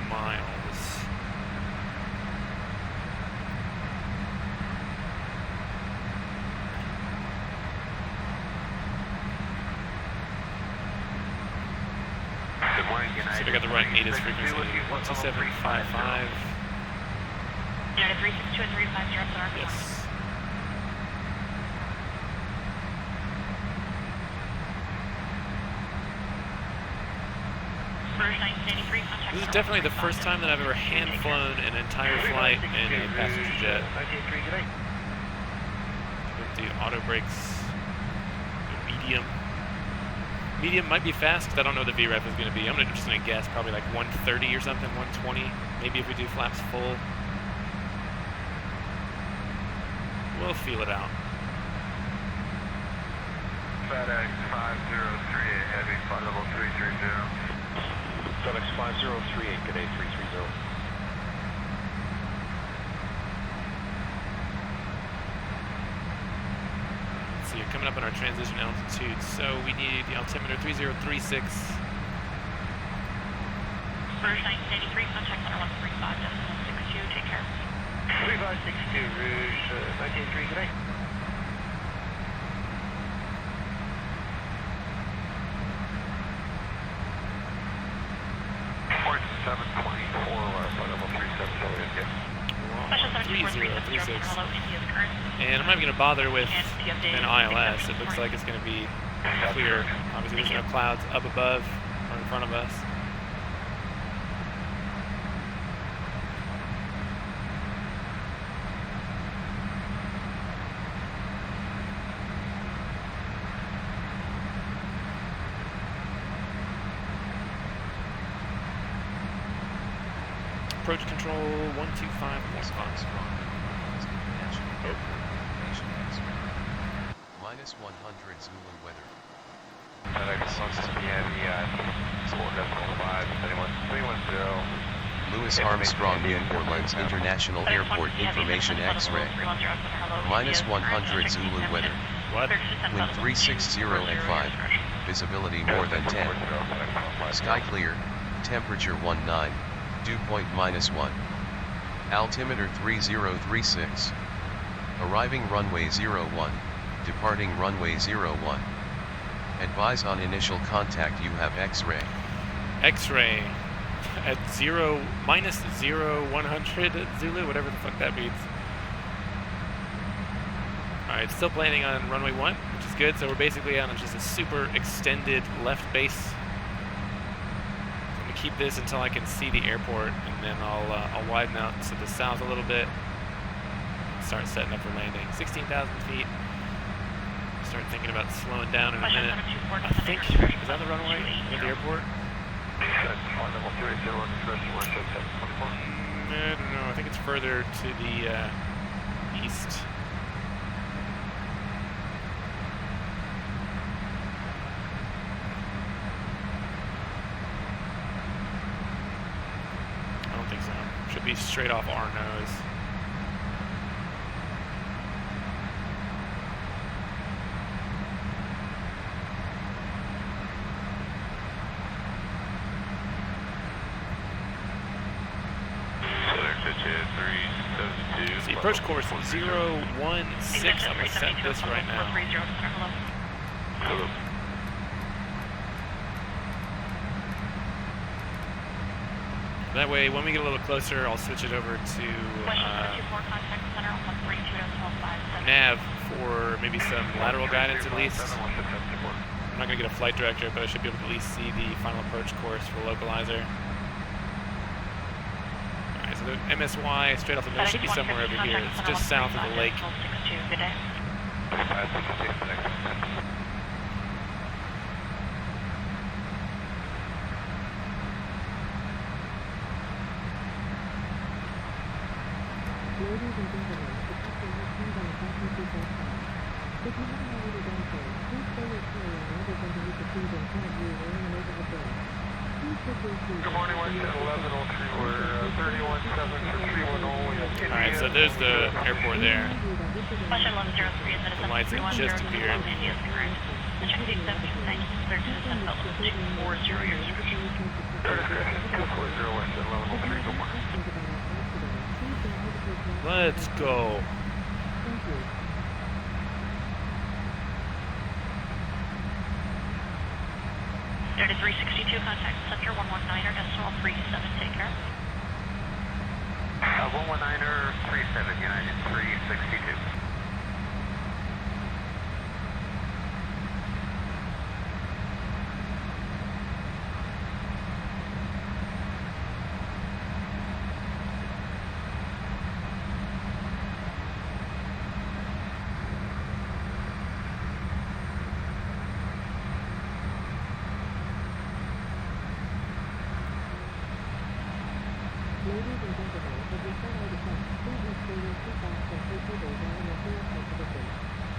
Miles.
Good morning, United.
So we got the right native frequency. 12755.
United 362 and 350, center.
Yes. This is definitely the first time that I've ever hand-flown an entire flight in a passenger jet. With the auto brakes, the medium. Medium might be fast because I don't know what the VREF is going to be. I'm just going to guess probably like 130 or something, 120. Maybe if we do flaps full. We'll feel it out.
FedEx 5038 Heavy, flight level 330.
FedEx 5038, good day, 330.
Let's see, you're coming up on our transition altitude, so we need the altimeter 3036.
Rouge 1983, contact center 135.62, take care.
3562, Rouge 1983, good day.
And I'm not even going to bother with an ILS. It looks like it's going to be clear. Obviously, there's no clouds up above or in front of us. Approach control 125.5.
Minus 100 Zulu weather.
FedEx wants to be heavy at 4.5, 310.
Louis Armstrong Newport International Airport Information X-ray. Minus 100 Zulu weather.
What?
Wind 360 at 5. Visibility more than 10. Sky clear. Temperature 19. Dew point -1. Altimeter 3036. Arriving runway 01. Departing runway 01. Advise on initial contact, you have X-ray.
X-ray. at -0 Zulu, whatever the fuck that means. Alright, still planning on runway 1, which is good. So we're basically on just a super extended left base. I'm going to keep this until I can see the airport, and then I'll widen out to the south a little bit. Start setting up for landing. 16,000 feet. Start thinking about slowing down in a minute. I think, is that the runway at the airport?
On level 380 on the first one, so 724.
I don't know. I think it's further to the east. I don't think so. Should be straight off our nose. The approach course 016. I'm going to set this right now. That way, when we get a little closer, I'll switch it over to nav for maybe some lateral guidance at least. I'm not going to get a flight director, but I should be able to at least see the final approach course for localizer. Alright, so the MSY straight off the nose should be somewhere over here. It's just south of the lake.
Good day.
Ladies and gentlemen, the captain has turned on emergency broadcast. If you haven't already done so, please stay with carry-on rather than to use the feed in front of you or in an overhead bin. Please put your seat.
Good morning, Western 1103. We're 317 for 310.
Alright, so there's the airport there.
Question 1103 is that
The lights have just appeared.
India is correct. The check the exemption 19 to the Senate level 240 your description.
240 Western 1103. Good morning.
Let's go.
Thank you.
There to 362, contact Center 119er, decimal 37, take care.
119er 37, United 362.
Ladies and gentlemen, as we set our descent, please make sure your seatbelts and safety belts are in your clear position.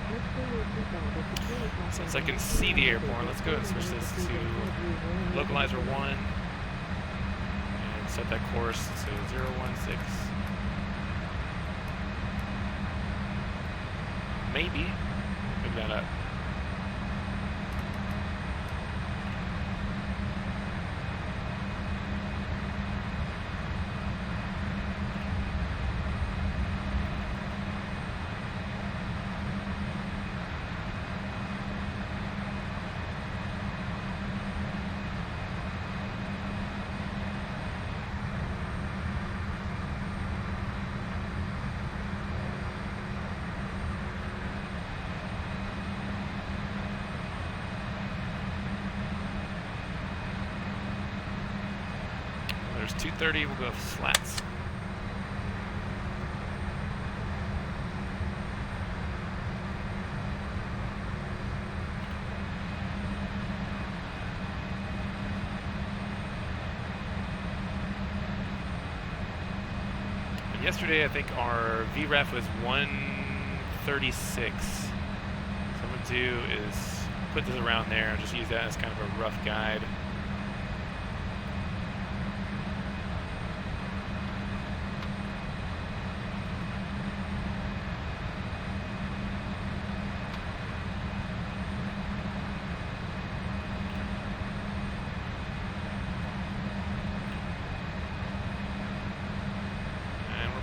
Make sure your seatbelt is securely fastened.
Since I can see the airport, let's go ahead and switch this to localizer 1 and set that course to 016. Maybe pick that up. There's 230, we'll go slats. And yesterday, I think our VREF was 136. So what I'm going to do is put this around there and just use that as kind of a rough guide.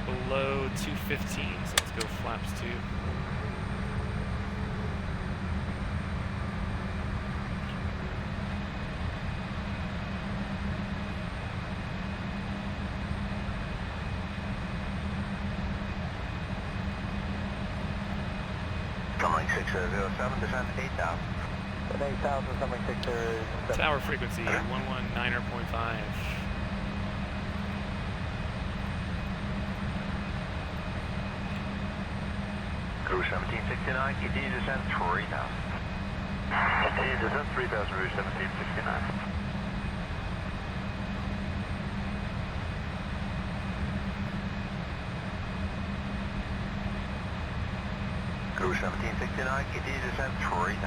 Below 215, so let's go flaps 2.
Sunwing 607, descend 8,000.
8,000, Sunwing 607.
Tower frequency 119.5.
Rouge 1769, continue descent 3,000. Continue descent 3,000, Rouge 1769. Rouge 1769, continue descent 3,000.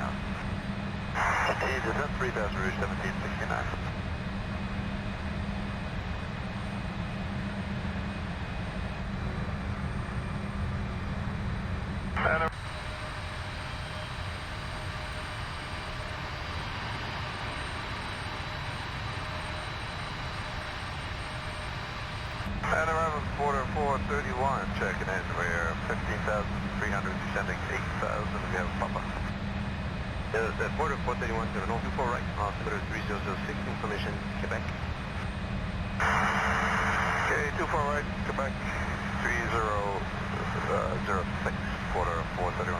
Continue descent 3,000, Rouge 1769. Panorama border 431, checking in. We're 15,300, descending 8,000. We have Papa. The border 431, 024 right, altimeter 3006, information, Quebec. Okay, 24 right, Quebec, 3006, border 431.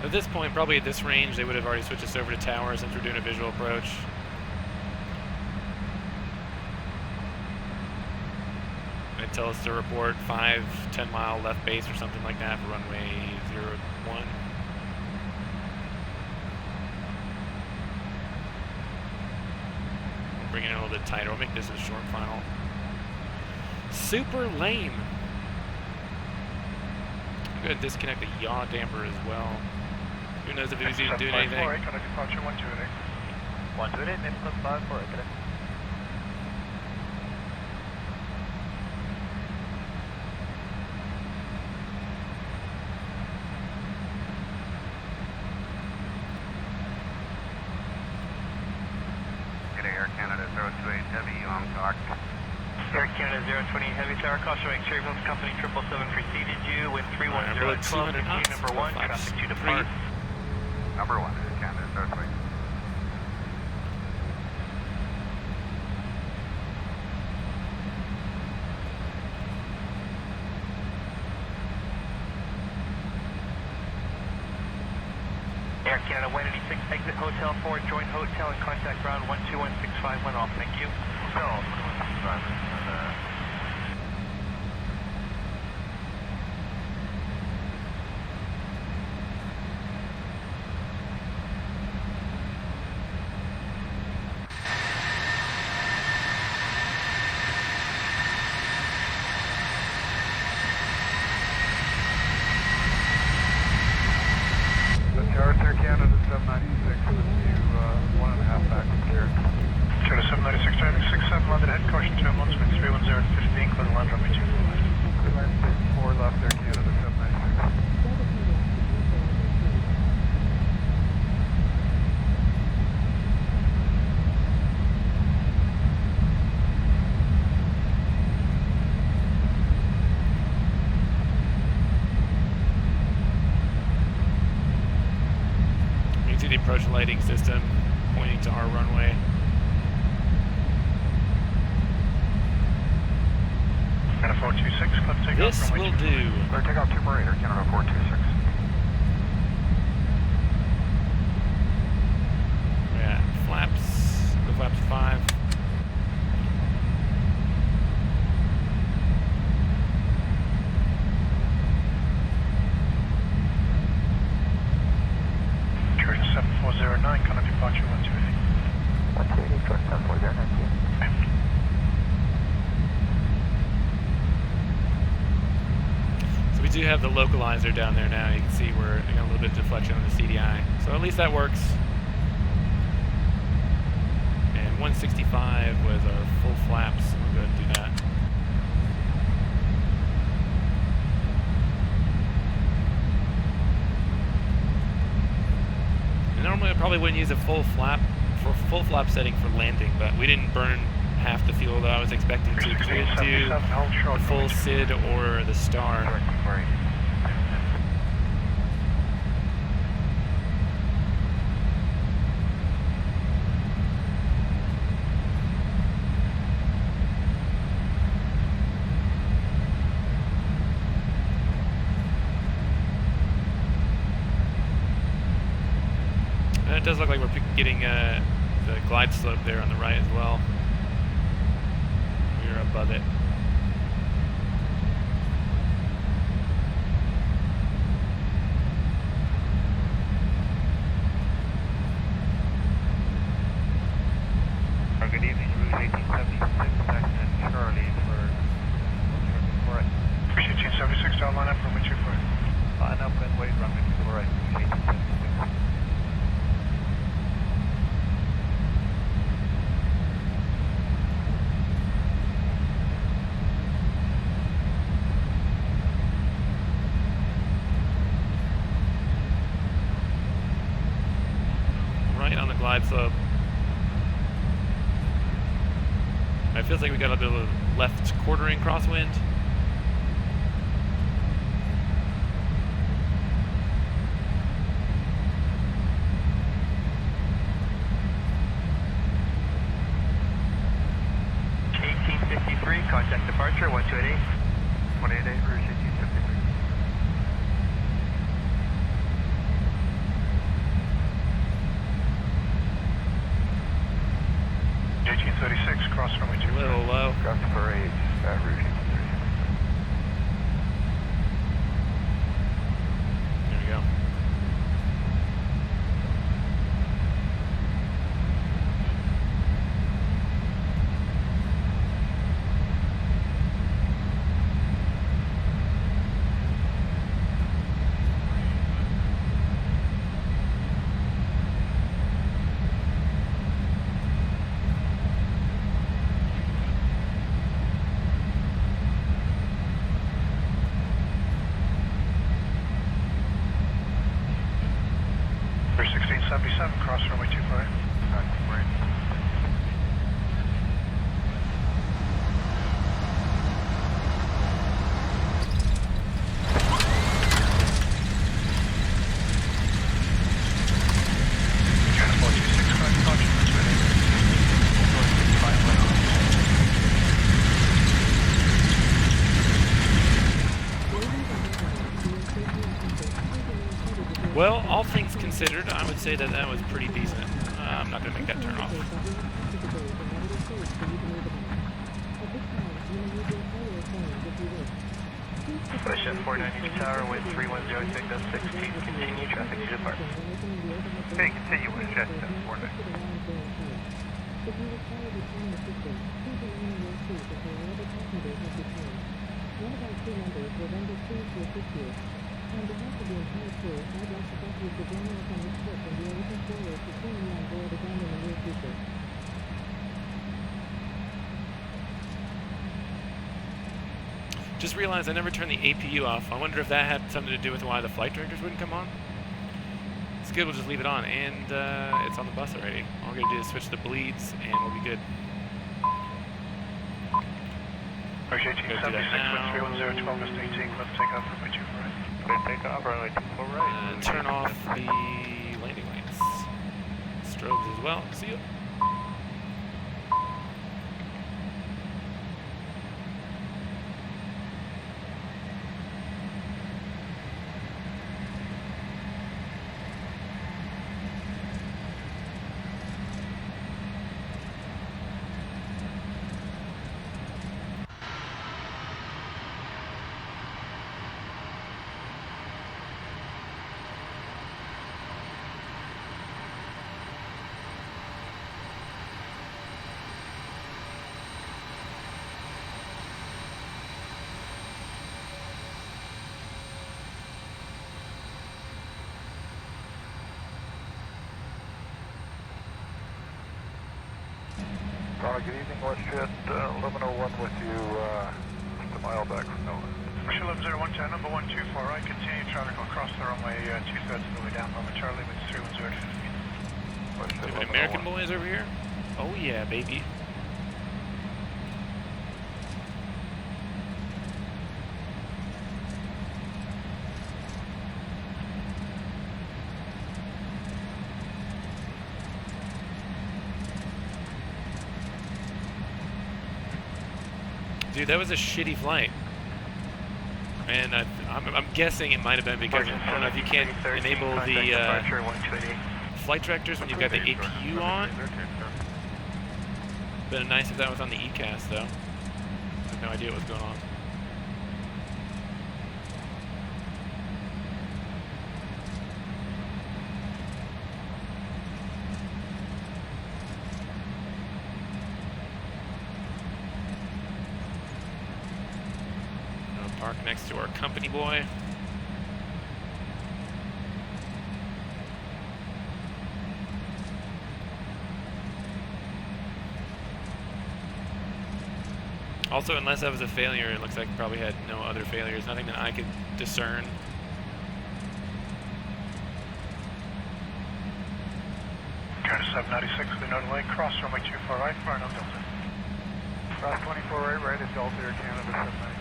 At this point, probably at this range, they would have already switched us over to tower since we're doing a visual approach. They'd tell us to report 5-10 mile left base or something like that for runway 01. We'll bring it in a little bit tighter. We'll make this a short final. Super lame. I'm going to disconnect the yaw damper as well. Who knows if it was even doing anything?
Departure 128. 128, maybe 548, okay.
Air Canada 028 Heavy, on talk.
Air Canada 028 Heavy, Tower, caution, make sure Evans Company 777 preceded you with 310
below
at 12,
200 knots,
number 1, traffic to depart.
Number 1, Air Canada 028.
Air Canada 186, exit Hotel 4, join hotel and contact ground 121651 off, thank you.
Hotel 121651.
Air Canada 796, with you 1.5 back from here.
Sure, 796, traffic 67 London, head caution, turn 1, swing 310 at 15, clear the land, runway 25.
Clear land, stage 4 left, Air Canada 796.
You can see the approach lighting system pointing to our runway.
Canada 426, clip takeoff.
This will do.
Clear takeoff 2 per 8, Air Canada 426.
We're at flaps, the flaps 5.
Current 7409, kind of departure 128.
128, correct, 7409.
So we do have the localizer down there now. You can see we're getting a little bit of deflection on the CDI. So at least that works. And 165 was our full flaps. We'll go ahead and do that. And normally I probably wouldn't use a full flap setting for landing, but we didn't burn half the fuel that I was expecting to. We didn't do the full SID or the star. it does look like we're getting the glide slope there on the right as well. We're above it.
Good evening, Rouge 1876, Texan Charlie for right. Rouge 1876, down line up, runway 24. Line up and wait, runway 24 right, Rouge 1876.
Right on the glide slope. It feels like we got a bit of left quartering crosswind.
Contact departure 1288. 188, Rouge 1873. Cross runway 2.
A little low.
Gust for 8, Rouge 1873.
There we go.
For 1677, cross runway 25.
Well, all things considered, I would say that that was pretty decent. I'm not going to make that turn off.
Push 490 tower with 310, take that 16, continue traffic to depart. Okay, continue with jet 490.
One of our crew members will render pleased to assist you. On behalf of the entire crew, I'd like to thank you for joining us on this trip, and we are looking forward to seeing you on board again in the near future.
Just realized I never turned the APU off. I wonder if that had something to do with why the flight directors wouldn't come on. It's good, we'll just leave it on, and it's on the bus already. All we're gonna do is switch the bleeds, and we'll be good.
Rouge 1876, wind 310, 12 West 18, left takeoff, runway 24 right. Clear takeoff, runway 24 right.
Turn off the landing lights. Strobes as well. See you.
Good evening, WestJet 1101 with you, just a mile back from NOAA. Commercial 110110, number 124 right, continue traffic across the runway, 2/3 of the way down, Loma Charlie with 310 at 15.
Got American boys over here? Oh yeah, baby. Dude, that was a shitty flight. And I'm guessing it might have been because, I don't know if you can't enable the flight directors when you've got the APU on. Been nice if that was on the ECAS though. I have no idea what was going on. I'll park next to our company boy. Also, unless that was a failure, it looks like it probably had no other failures. Nothing that I could discern.
Curtis 796, clear out of lane, cross runway 24 right, far enough Delta.
Cross 24 right is Delta Air Canada 796.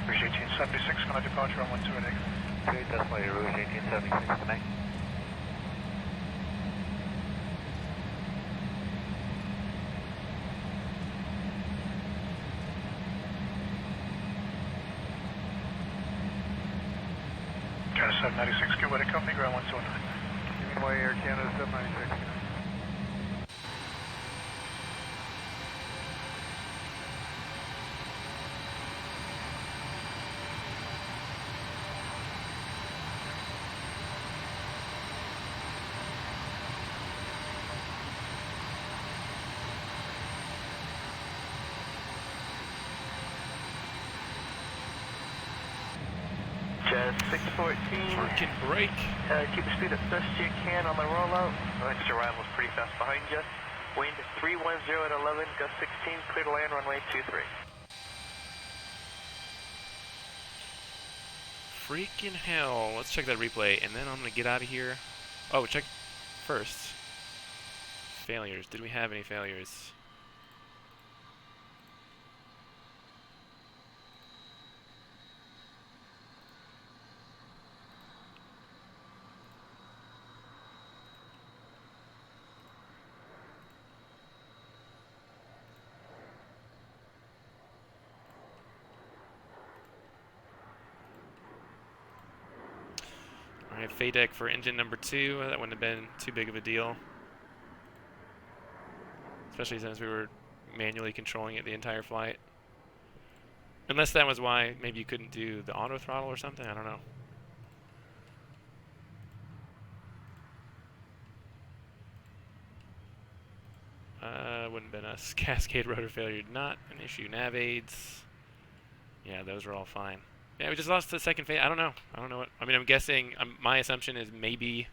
Rouge 1876, on a departure on 128.
Okay, that's my Rouge 1876 tonight.
Curtis 796, get way to company, ground 129.
Giving way Air Canada 796 tonight.
Jazz 614.
Freaking brake.
Keep the speed as best you can on the rollout. Next arrival is pretty fast behind you. Wind 310 at 11, gust 16, clear to land, runway 23.
Freaking hell. Let's check that replay, and then I'm going to get out of here. Oh, check first. Failures. Did we have any failures? Alright, FADEC for engine number 2. That wouldn't have been too big of a deal. Especially since we were manually controlling it the entire flight. Unless that was why maybe you couldn't do the auto throttle or something, I don't know. Wouldn't have been us. Cascade rotor failure, not an issue. Nav aids, yeah, those were all fine. Yeah, we just lost the second phase. I don't know. I don't know what. I mean, I'm guessing. My assumption is maybe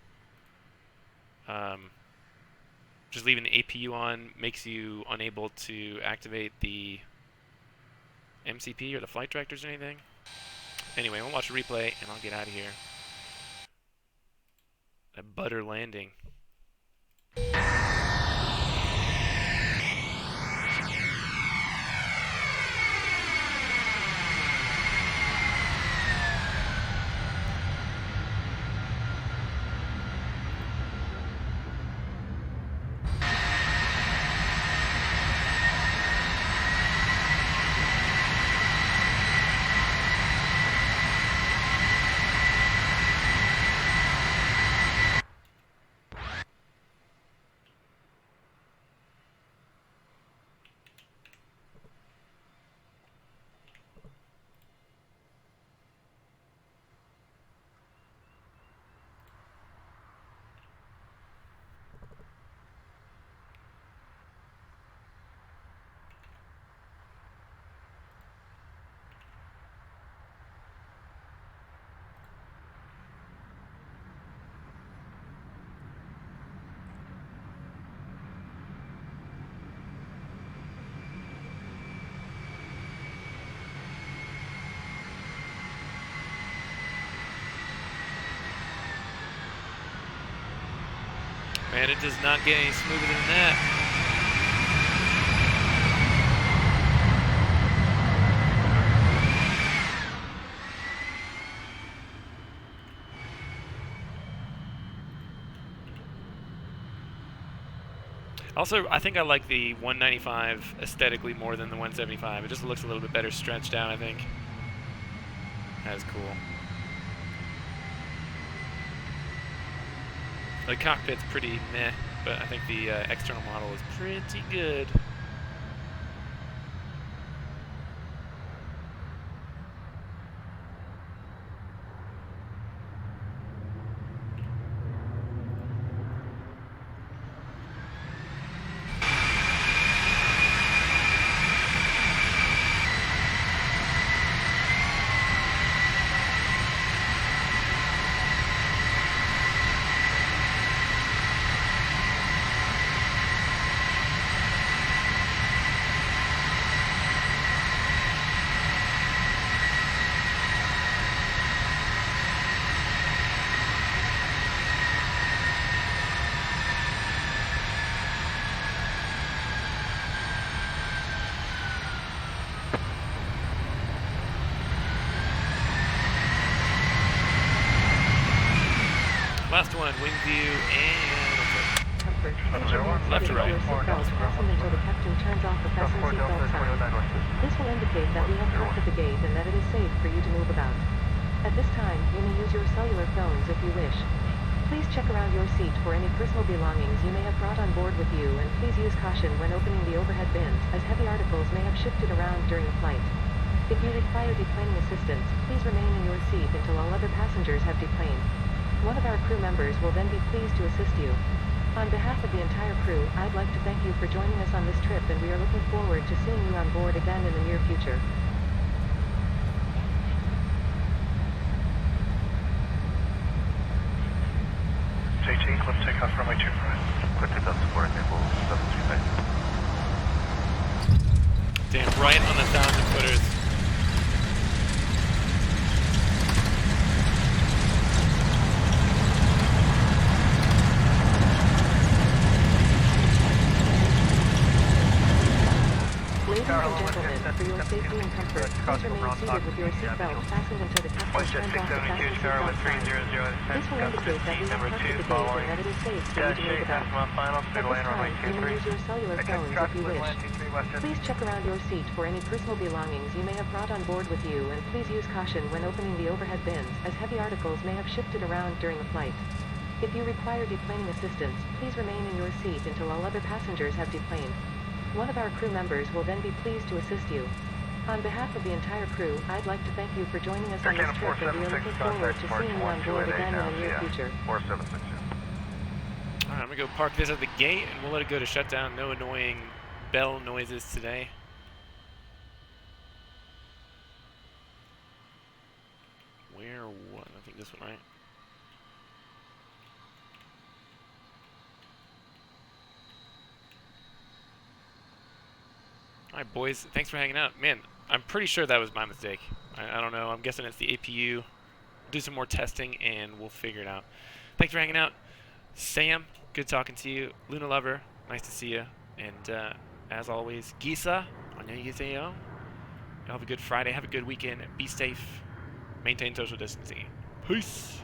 just leaving the APU on makes you unable to activate the MCP or the flight directors or anything. Anyway, we'll watch a replay and I'll get out of here. That butter landing. it does not get any smoother than that. Also, I think I like the 195 aesthetically more than the 175. It just looks a little bit better stretched out, I think. That's cool. The cockpit's pretty meh, but I think the external model is pretty good. Last one, wing view, and
Comfort. Please remain
left to
seated with
right.
your seatbelt fastened until the captain turns off the fasten seatbelt sign. This will indicate that we have parked at the gate and that it is safe for you to move about. At this time, you may use your cellular phones if you wish. Please check around your seat for any personal belongings you may have brought on board with you, and please use caution when opening the overhead bins, as heavy articles may have shifted around during the flight. If you require deplaning assistance, please remain in your seat until all other passengers have deplaned. One of our crew members will then be pleased to assist you. On behalf of the entire crew, I'd like to thank you for joining us on this trip, and we are looking forward to seeing you on board again in the near future.
JT, clip takeoff runway 25. Clip takeoff support, enable 735.
damn right on the 1,000 footers.
Ladies and gentlemen, for your safety and comfort, please remain seated with your seatbelt fastened until the captain turns off the fasten seatbelt sign. This will indicate that we have parked at the gate and that it is safe for you to move about. At this time, you may use your cellular phones if you wish. Please check around your seat for any personal belongings you may have brought on board with you, and please use caution when opening the overhead bins, as heavy articles may have shifted around during the flight. If you require deplaning assistance, please remain in your seat until all other passengers have deplaned. One of our crew members will then be pleased to assist you. On behalf of the entire crew, I'd like to thank you for joining us on this trip, and we are looking forward to seeing you on board again in the near future.
476.
Alright, I'm gonna go park this at the gate, and we'll let it go to shutdown. No annoying bell noises today. Where was? I think this one, right? Alright, boys. Thanks for hanging out. Man, I'm pretty sure that was my mistake. I don't know. I'm guessing it's the APU. We'll do some more testing, and we'll figure it out. Thanks for hanging out. Sam, good talking to you. Luna Lover, nice to see you. And as always, Gisa, 안녕히계세요. Y'all have a good Friday. Have a good weekend. Be safe. Maintain social distancing. Peace.